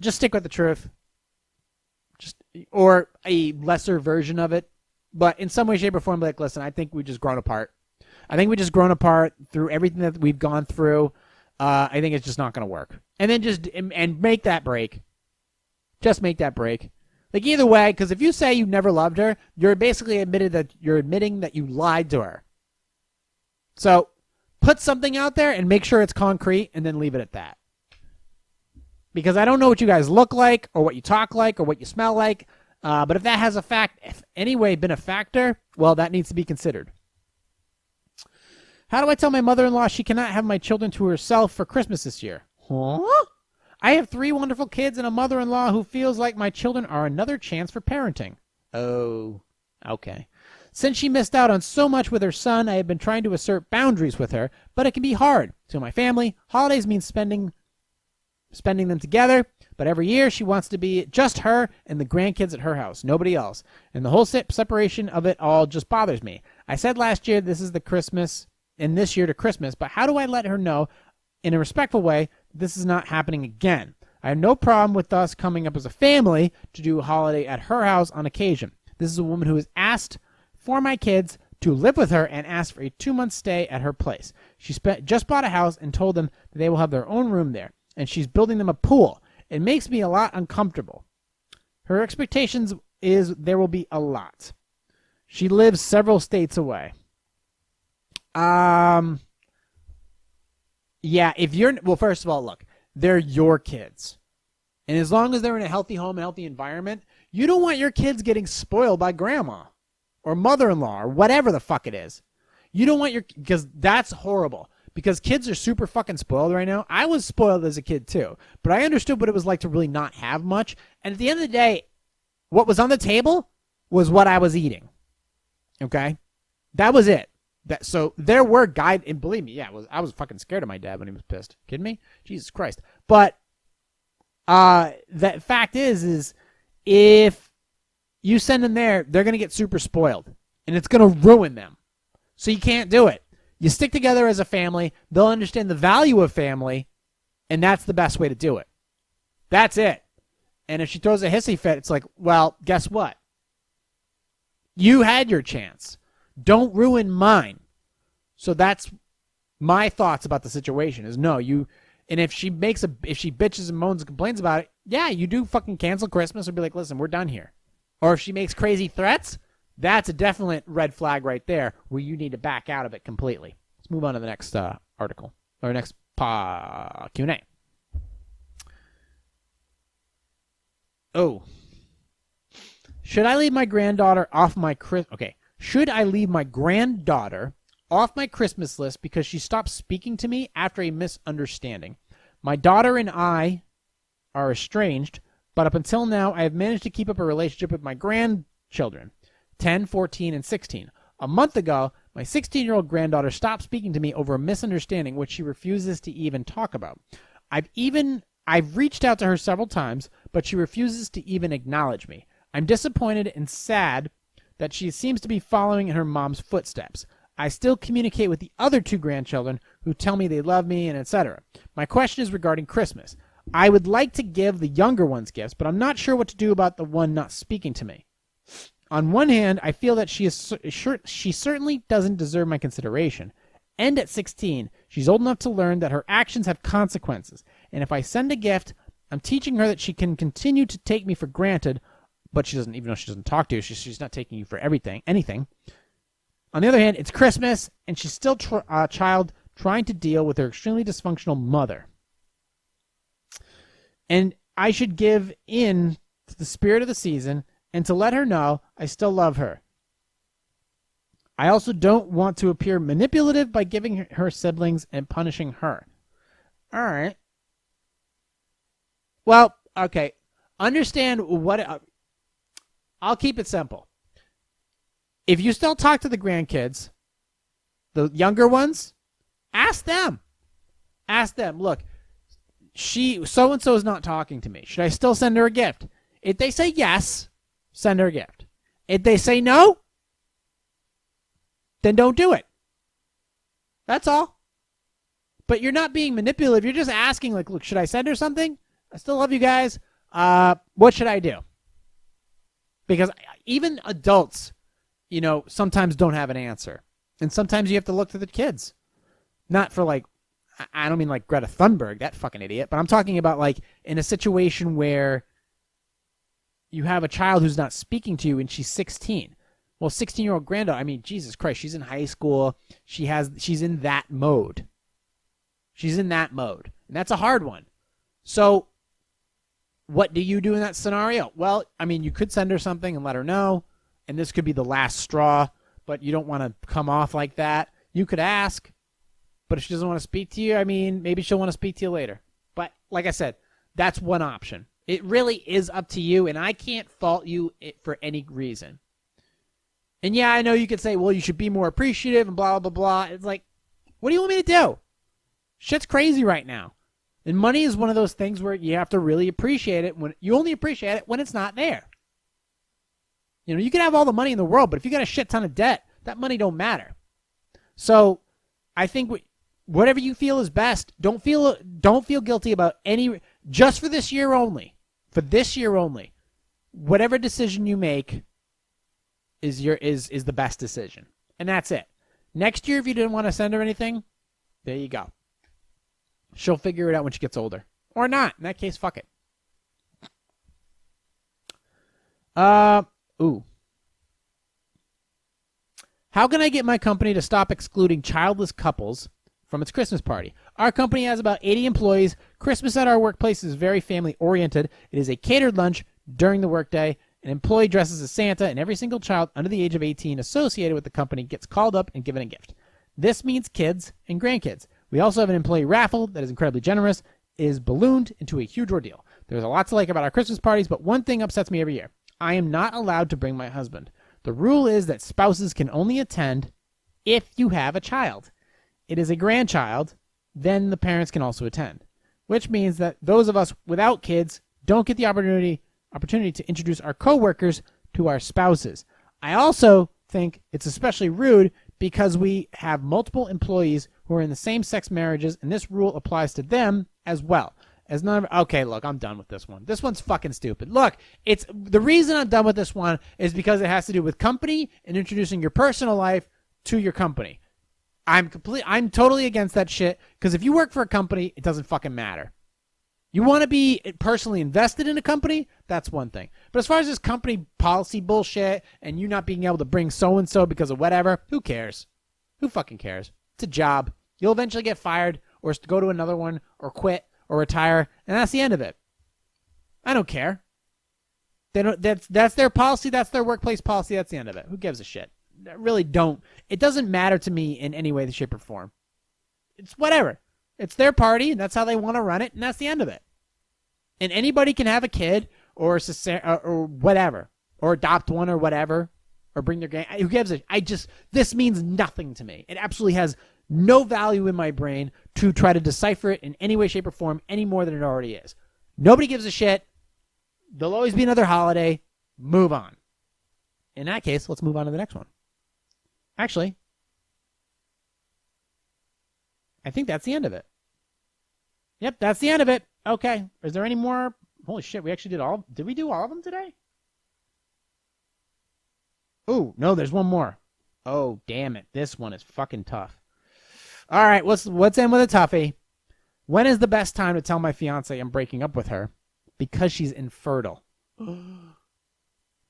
Just stick with the truth. Or a lesser version of it. But in some way, shape, or form, be like, listen, I think we've just grown apart. I think we've just grown apart through everything that we've gone through. I think it's just not going to work. And then and make that break. Just make that break. Like, either way, because if you say you never loved her, you're basically admitting that you lied to her. So put something out there and make sure it's concrete, and then leave it at that. Because I don't know what you guys look like, or what you talk like, or what you smell like. But if that has if anyway been a factor, well, that needs to be considered. How do I tell my mother-in-law she cannot have my children to herself for Christmas this year? Huh? I have 3 wonderful kids and a mother-in-law who feels like my children are another chance for parenting. Oh, okay. Since she missed out on so much with her son, I have been trying to assert boundaries with her, but it can be hard. To my family, holidays mean spending them together, but every year she wants to be just her and the grandkids at her house, nobody else. And the whole separation of it all just bothers me. I said last year this year to Christmas, but how do I let her know in a respectful way this is not happening again? I have no problem with us coming up as a family to do a holiday at her house on occasion. This is a woman who has asked for my kids to live with her and asked for a 2-month stay at her place. She just bought a house and told them that they will have their own room there, and she's building them a pool. It makes me a lot uncomfortable. Her expectations is there will be a lot. She lives several states away. Yeah, first of all, look, they're your kids. And as long as they're in a healthy home, a healthy environment, you don't want your kids getting spoiled by grandma or mother-in-law or whatever the fuck it is. You don't want because that's horrible. Because kids are super fucking spoiled right now. I was spoiled as a kid too. But I understood what it was like to really not have much. And at the end of the day, what was on the table was what I was eating. Okay? That was it. So there were and believe me, yeah, I was fucking scared of my dad when he was pissed. Kidding me? Jesus Christ. But the fact is if you send them there, they're going to get super spoiled. And it's going to ruin them. So you can't do it. You stick together as a family. They'll understand the value of family, and that's the best way to do it. That's it. And if she throws a hissy fit, it's like, well, guess what? You had your chance. Don't ruin mine. So that's my thoughts about the situation is no, and if she bitches and moans and complains about it, yeah, you do fucking cancel Christmas or be like, listen, we're done here. Or if she makes crazy threats, that's a definite red flag right there where you need to back out of it completely. Let's move on to the next article or next Q&A. Oh. Should I leave my granddaughter off my Okay. Should I leave my granddaughter off my Christmas list because she stopped speaking to me after a misunderstanding? My daughter and I are estranged, but up until now, I have managed to keep up a relationship with my grandchildren, 10, 14, and 16. A month ago, my 16-year-old granddaughter stopped speaking to me over a misunderstanding which she refuses to even talk about. I've reached out to her several times, but she refuses to even acknowledge me. I'm disappointed and sad that she seems to be following in her mom's footsteps. I still communicate with the other 2 grandchildren who tell me they love me and etc. My question is regarding Christmas. I would like to give the younger ones gifts, but I'm not sure what to do about the one not speaking to me. On one hand, I feel that she certainly doesn't deserve my consideration. And at 16, she's old enough to learn that her actions have consequences. And if I send a gift, I'm teaching her that she can continue to take me for granted, but she doesn't, even though she doesn't talk to you, she's not taking you for anything. On the other hand, it's Christmas, and she's still a child trying to deal with her extremely dysfunctional mother. And I should give in to the spirit of the season and to let her know I still love her. I also don't want to appear manipulative by giving her siblings and punishing her. All right. Well, okay. Understand what... I'll keep it simple. If you still talk to the grandkids, the younger ones, ask them. Ask them, look, so-and-so is not talking to me. Should I still send her a gift? If they say yes, send her a gift. If they say no, then don't do it. That's all. But you're not being manipulative. You're just asking, like, look, should I send her something? I still love you guys. What should I do? Because even adults, sometimes don't have an answer. And sometimes you have to look to the kids. Not for, like, I don't mean like Greta Thunberg, that fucking idiot, but I'm talking about, like, in a situation where you have a child who's not speaking to you and she's 16. Well, 16-year-old granddaughter, I mean, Jesus Christ, she's in high school. She's in that mode. She's in that mode. And that's a hard one. So what do you do in that scenario? Well, I mean, you could send her something and let her know, and this could be the last straw, but you don't want to come off like that. You could ask, but if she doesn't want to speak to you, I mean, maybe she'll want to speak to you later. But like I said, that's one option. It really is up to you, and I can't fault you for any reason. And yeah, I know you could say, well, you should be more appreciative and blah, blah, blah. It's like, what do you want me to do? Shit's crazy right now. And money is one of those things where you have to really appreciate it. When you only appreciate it when it's not there. You can have all the money in the world, but if you got a shit ton of debt, that money don't matter. So I think whatever you feel is best. Don't feel guilty about just for this year only. For this year only. Whatever decision you make is the best decision. And that's it. Next year, if you didn't want to send her anything, there you go. She'll figure it out when she gets older. Or not. In that case, fuck it. Ooh. How can I get my company to stop excluding childless couples from its Christmas party? Our company has about 80 employees. Christmas at our workplace is very family-oriented. It is a catered lunch during the workday. An employee dresses as Santa, and every single child under the age of 18 associated with the company gets called up and given a gift. This means kids and grandkids. We also have an employee raffle that is incredibly generous. It is ballooned into a huge ordeal. There's a lot to like about our Christmas parties, but one thing upsets me every year. I am not allowed to bring my husband. The rule is that spouses can only attend if you have a child. It is a grandchild, then the parents can also attend, which means that those of us without kids don't get the opportunity to introduce our coworkers to our spouses. I also think it's especially rude because we have multiple employees who are in the same-sex marriages, and this rule applies to them as well. Okay, look, I'm done with this one. This one's fucking stupid. Look, the reason I'm done with this one is because it has to do with company and introducing your personal life to your company. I'm totally against that shit, because if you work for a company, it doesn't fucking matter. You want to be personally invested in a company? That's one thing. But as far as this company policy bullshit and you not being able to bring so-and-so because of whatever, who cares? Who fucking cares? It's a job. You'll eventually get fired or go to another one or quit or retire, and that's the end of it. I don't care. That's their policy. That's their workplace policy. That's the end of it. Who gives a shit? really don't. It doesn't matter to me in any way, shape, or form. It's whatever. It's their party, and that's how they want to run it, and that's the end of it. And anybody can have a kid or whatever, or adopt one or whatever, or bring their gang. Who gives a? This means nothing to me. It absolutely has no value in my brain to try to decipher it in any way, shape, or form any more than it already is. Nobody gives a shit. There'll always be another holiday. Move on. In that case, let's move on to the next one. Actually, I think that's the end of it. Yep, that's the end of it. Okay. Is there any more? Holy shit, we actually did we do all of them today? Oh, no, there's one more. Oh, damn it. This one is fucking tough. All right, let's end with a toughie. When is the best time to tell my fiance I'm breaking up with her? Because she's infertile.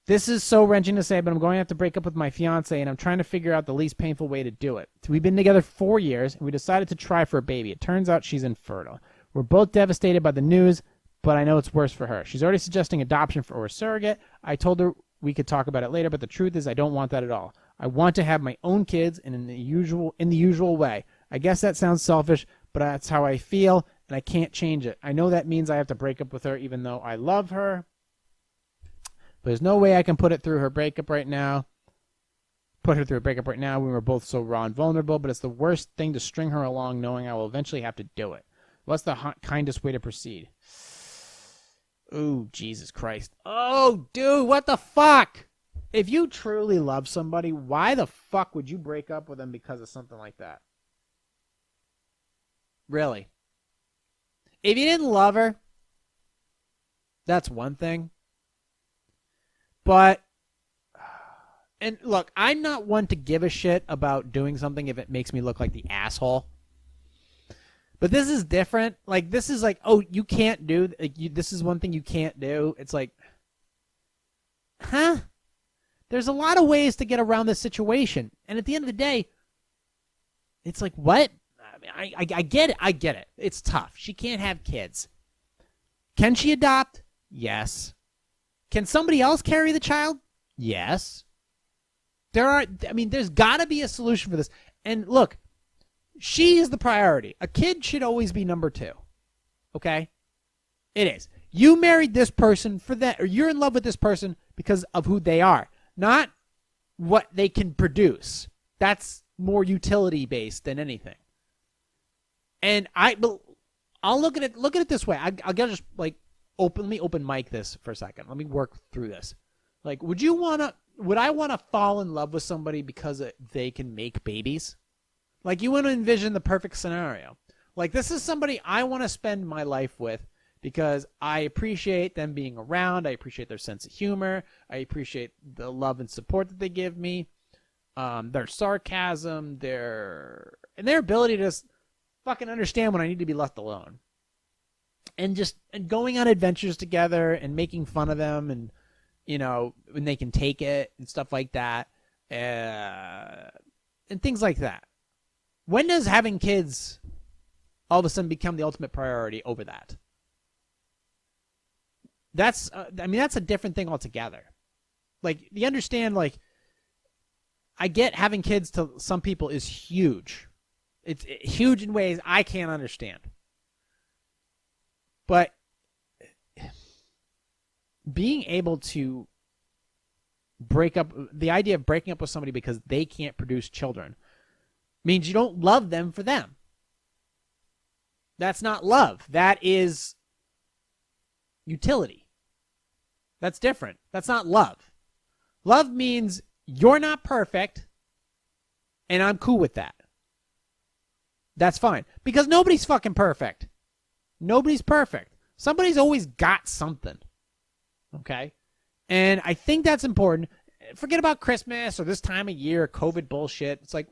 This is so wrenching to say, but I'm going to have to break up with my fiance, and I'm trying to figure out the least painful way to do it. So we've been together 4 years, and we decided to try for a baby. It turns out she's infertile. We're both devastated by the news, but I know it's worse for her. She's already suggesting adoption or a surrogate. I told her we could talk about it later, but the truth is I don't want that at all. I want to have my own kids, and in the usual way. I guess that sounds selfish, but that's how I feel, and I can't change it. I know that means I have to break up with her, even though I love her. But there's no way I can put her through a breakup right now. We were both so raw and vulnerable, but it's the worst thing to string her along knowing I will eventually have to do it. What's the kindest way to proceed? Ooh, Jesus Christ. Oh, dude, what the fuck? If you truly love somebody, why the fuck would you break up with them because of something like that? Really? If you didn't love her, that's one thing. But, and look, I'm not one to give a shit about doing something if it makes me look like the asshole. But this is different. Like, this is like, oh, you can't do, this is one thing you can't do. It's like, huh? There's a lot of ways to get around this situation. And at the end of the day, it's like, what? I mean, I get it. I get it. It's tough. She can't have kids. Can she adopt? Yes. Can somebody else carry the child? Yes. There's got to be a solution for this. And look, she is the priority. A kid should always be number 2. Okay? It is. You married this person for that, or you're in love with this person because of who they are, not what they can produce. That's more utility based than anything. And I'll look at it this way. I'll just like let me open mic this for a second. Let me work through this. Like, would I want to fall in love with somebody because they can make babies? Like, you want to envision the perfect scenario. Like, this is somebody I want to spend my life with because I appreciate them being around. I appreciate their sense of humor. I appreciate the love and support that they give me. Their sarcasm, their ability to just fucking understand when I need to be left alone. And going on adventures together and making fun of them and, when they can take it and stuff like that. And things like that. When does having kids all of a sudden become the ultimate priority over that? That's a different thing altogether. Like, you understand, like, I get having kids to some people is huge. It's huge in ways I can't understand. But being able to the idea of breaking up with somebody because they can't produce children means you don't love them for them. That's not love. That is utility. That's different. That's not love. Love means you're not perfect, and I'm cool with that. That's fine. Because nobody's fucking perfect. Nobody's perfect. Somebody's always got something. Okay? And I think that's important. Forget about Christmas or this time of year, COVID bullshit. It's like,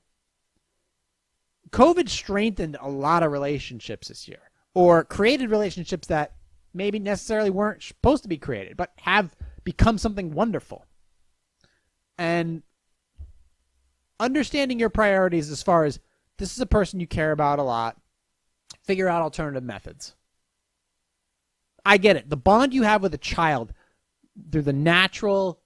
COVID strengthened a lot of relationships this year, or created relationships that maybe necessarily weren't supposed to be created, but have become something wonderful. And understanding your priorities as far as this is a person you care about a lot, figure out alternative methods. I get it. The bond you have with a child through the natural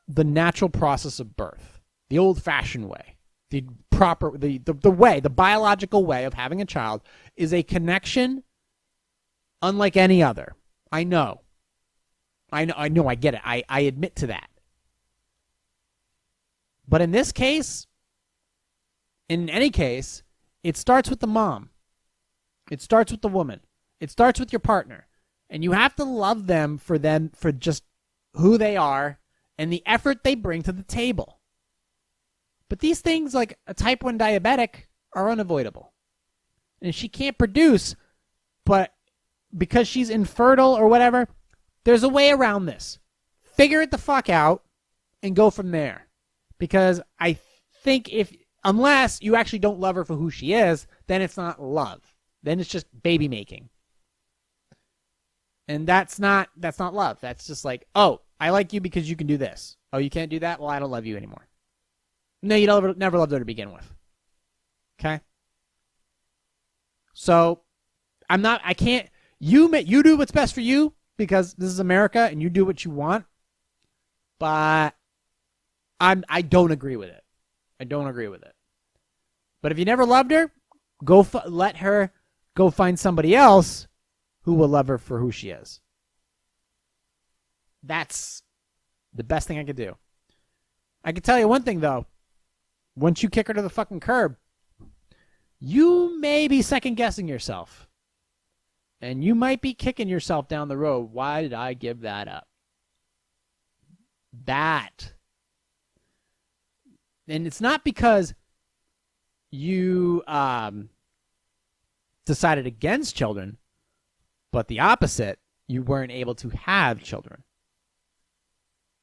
the natural process of birth, the old-fashioned way, the proper, the way, the biological way of having a child is a connection unlike any other. I know, I get it. I admit to that. But in this case, in any case, it starts with the mom. It starts with the woman. It starts with your partner. And you have to love them for just who they are and the effort they bring to the table. But these things, like a type 1 diabetic, are unavoidable. And she can't produce, but because she's infertile or whatever, there's a way around this. Figure it the fuck out and go from there. Because I think unless you actually don't love her for who she is, then it's not love. Then it's just baby making. And that's not love. That's just like, oh, I like you because you can do this. Oh, you can't do that? Well, I don't love you anymore. No, you never loved her to begin with. Okay? So, you do what's best for you because this is America and you do what you want. But I don't agree with it. I don't agree with it. But if you never loved her, let her go find somebody else who will love her for who she is. That's the best thing I could do. I can tell you one thing, though. Once you kick her to the fucking curb, you may be second-guessing yourself. And you might be kicking yourself down the road. Why did I give that up? And it's not because you decided against children, but the opposite, you weren't able to have children.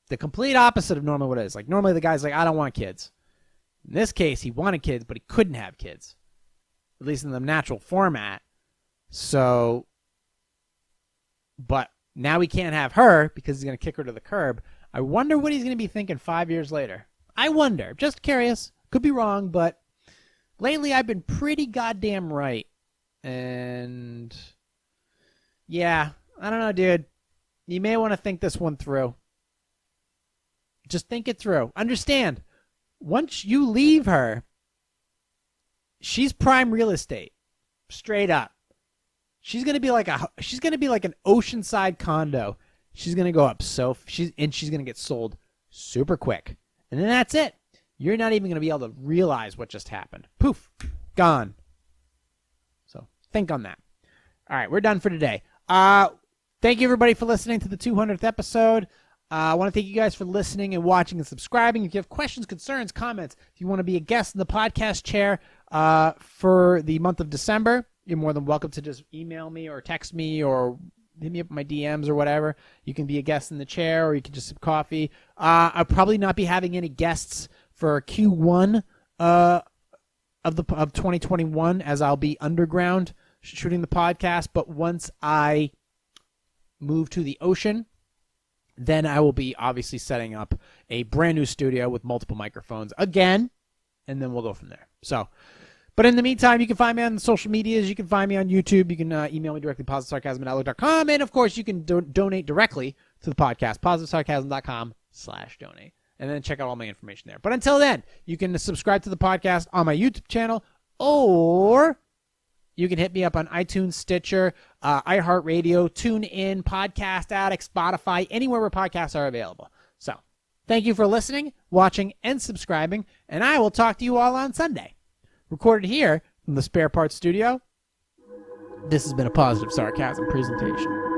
The complete opposite of normally what it is. Like normally the guy's like, I don't want kids. In this case, he wanted kids, but he couldn't have kids. At least in the natural format. So, but now he can't have her because he's going to kick her to the curb. I wonder what he's going to be thinking 5 years later. I wonder. Just curious. Could be wrong, but lately I've been pretty goddamn right. And yeah, I don't know, dude. You may want to think this one through. Just think it through. Understand, once you leave her, she's prime real estate. Straight up. She's gonna be like an oceanside condo. She's gonna go up she's gonna get sold super quick. And then that's it. You're not even gonna be able to realize what just happened. Poof. Gone. So think on that. All right, we're done for today. Thank you everybody for listening to the 200th episode. I want to thank you guys for listening and watching and subscribing. If you have questions, concerns, comments, if you want to be a guest in the podcast chair for the month of December, you're more than welcome to just email me or text me or hit me up in my DMs or whatever. You can be a guest in the chair or you can just sip coffee. I'll probably not be having any guests for Q1 of 2021 as I'll be underground shooting the podcast. But once I move to the ocean, then I will be obviously setting up a brand new studio with multiple microphones again, and then we'll go from there. So, but in the meantime, you can find me on the social medias. You can find me on YouTube. You can email me directly, positivesarcasm@outlook.com. And, of course, you can donate directly to the podcast, positivesarcasm.com/donate. And then check out all my information there. But until then, you can subscribe to the podcast on my YouTube channel, or you can hit me up on iTunes, Stitcher, iHeartRadio, TuneIn, Podcast Addict, Spotify, anywhere where podcasts are available. So, thank you for listening, watching, and subscribing, and I will talk to you all on Sunday. Recorded here from the Spare Parts Studio, this has been a Positive Sarcasm presentation.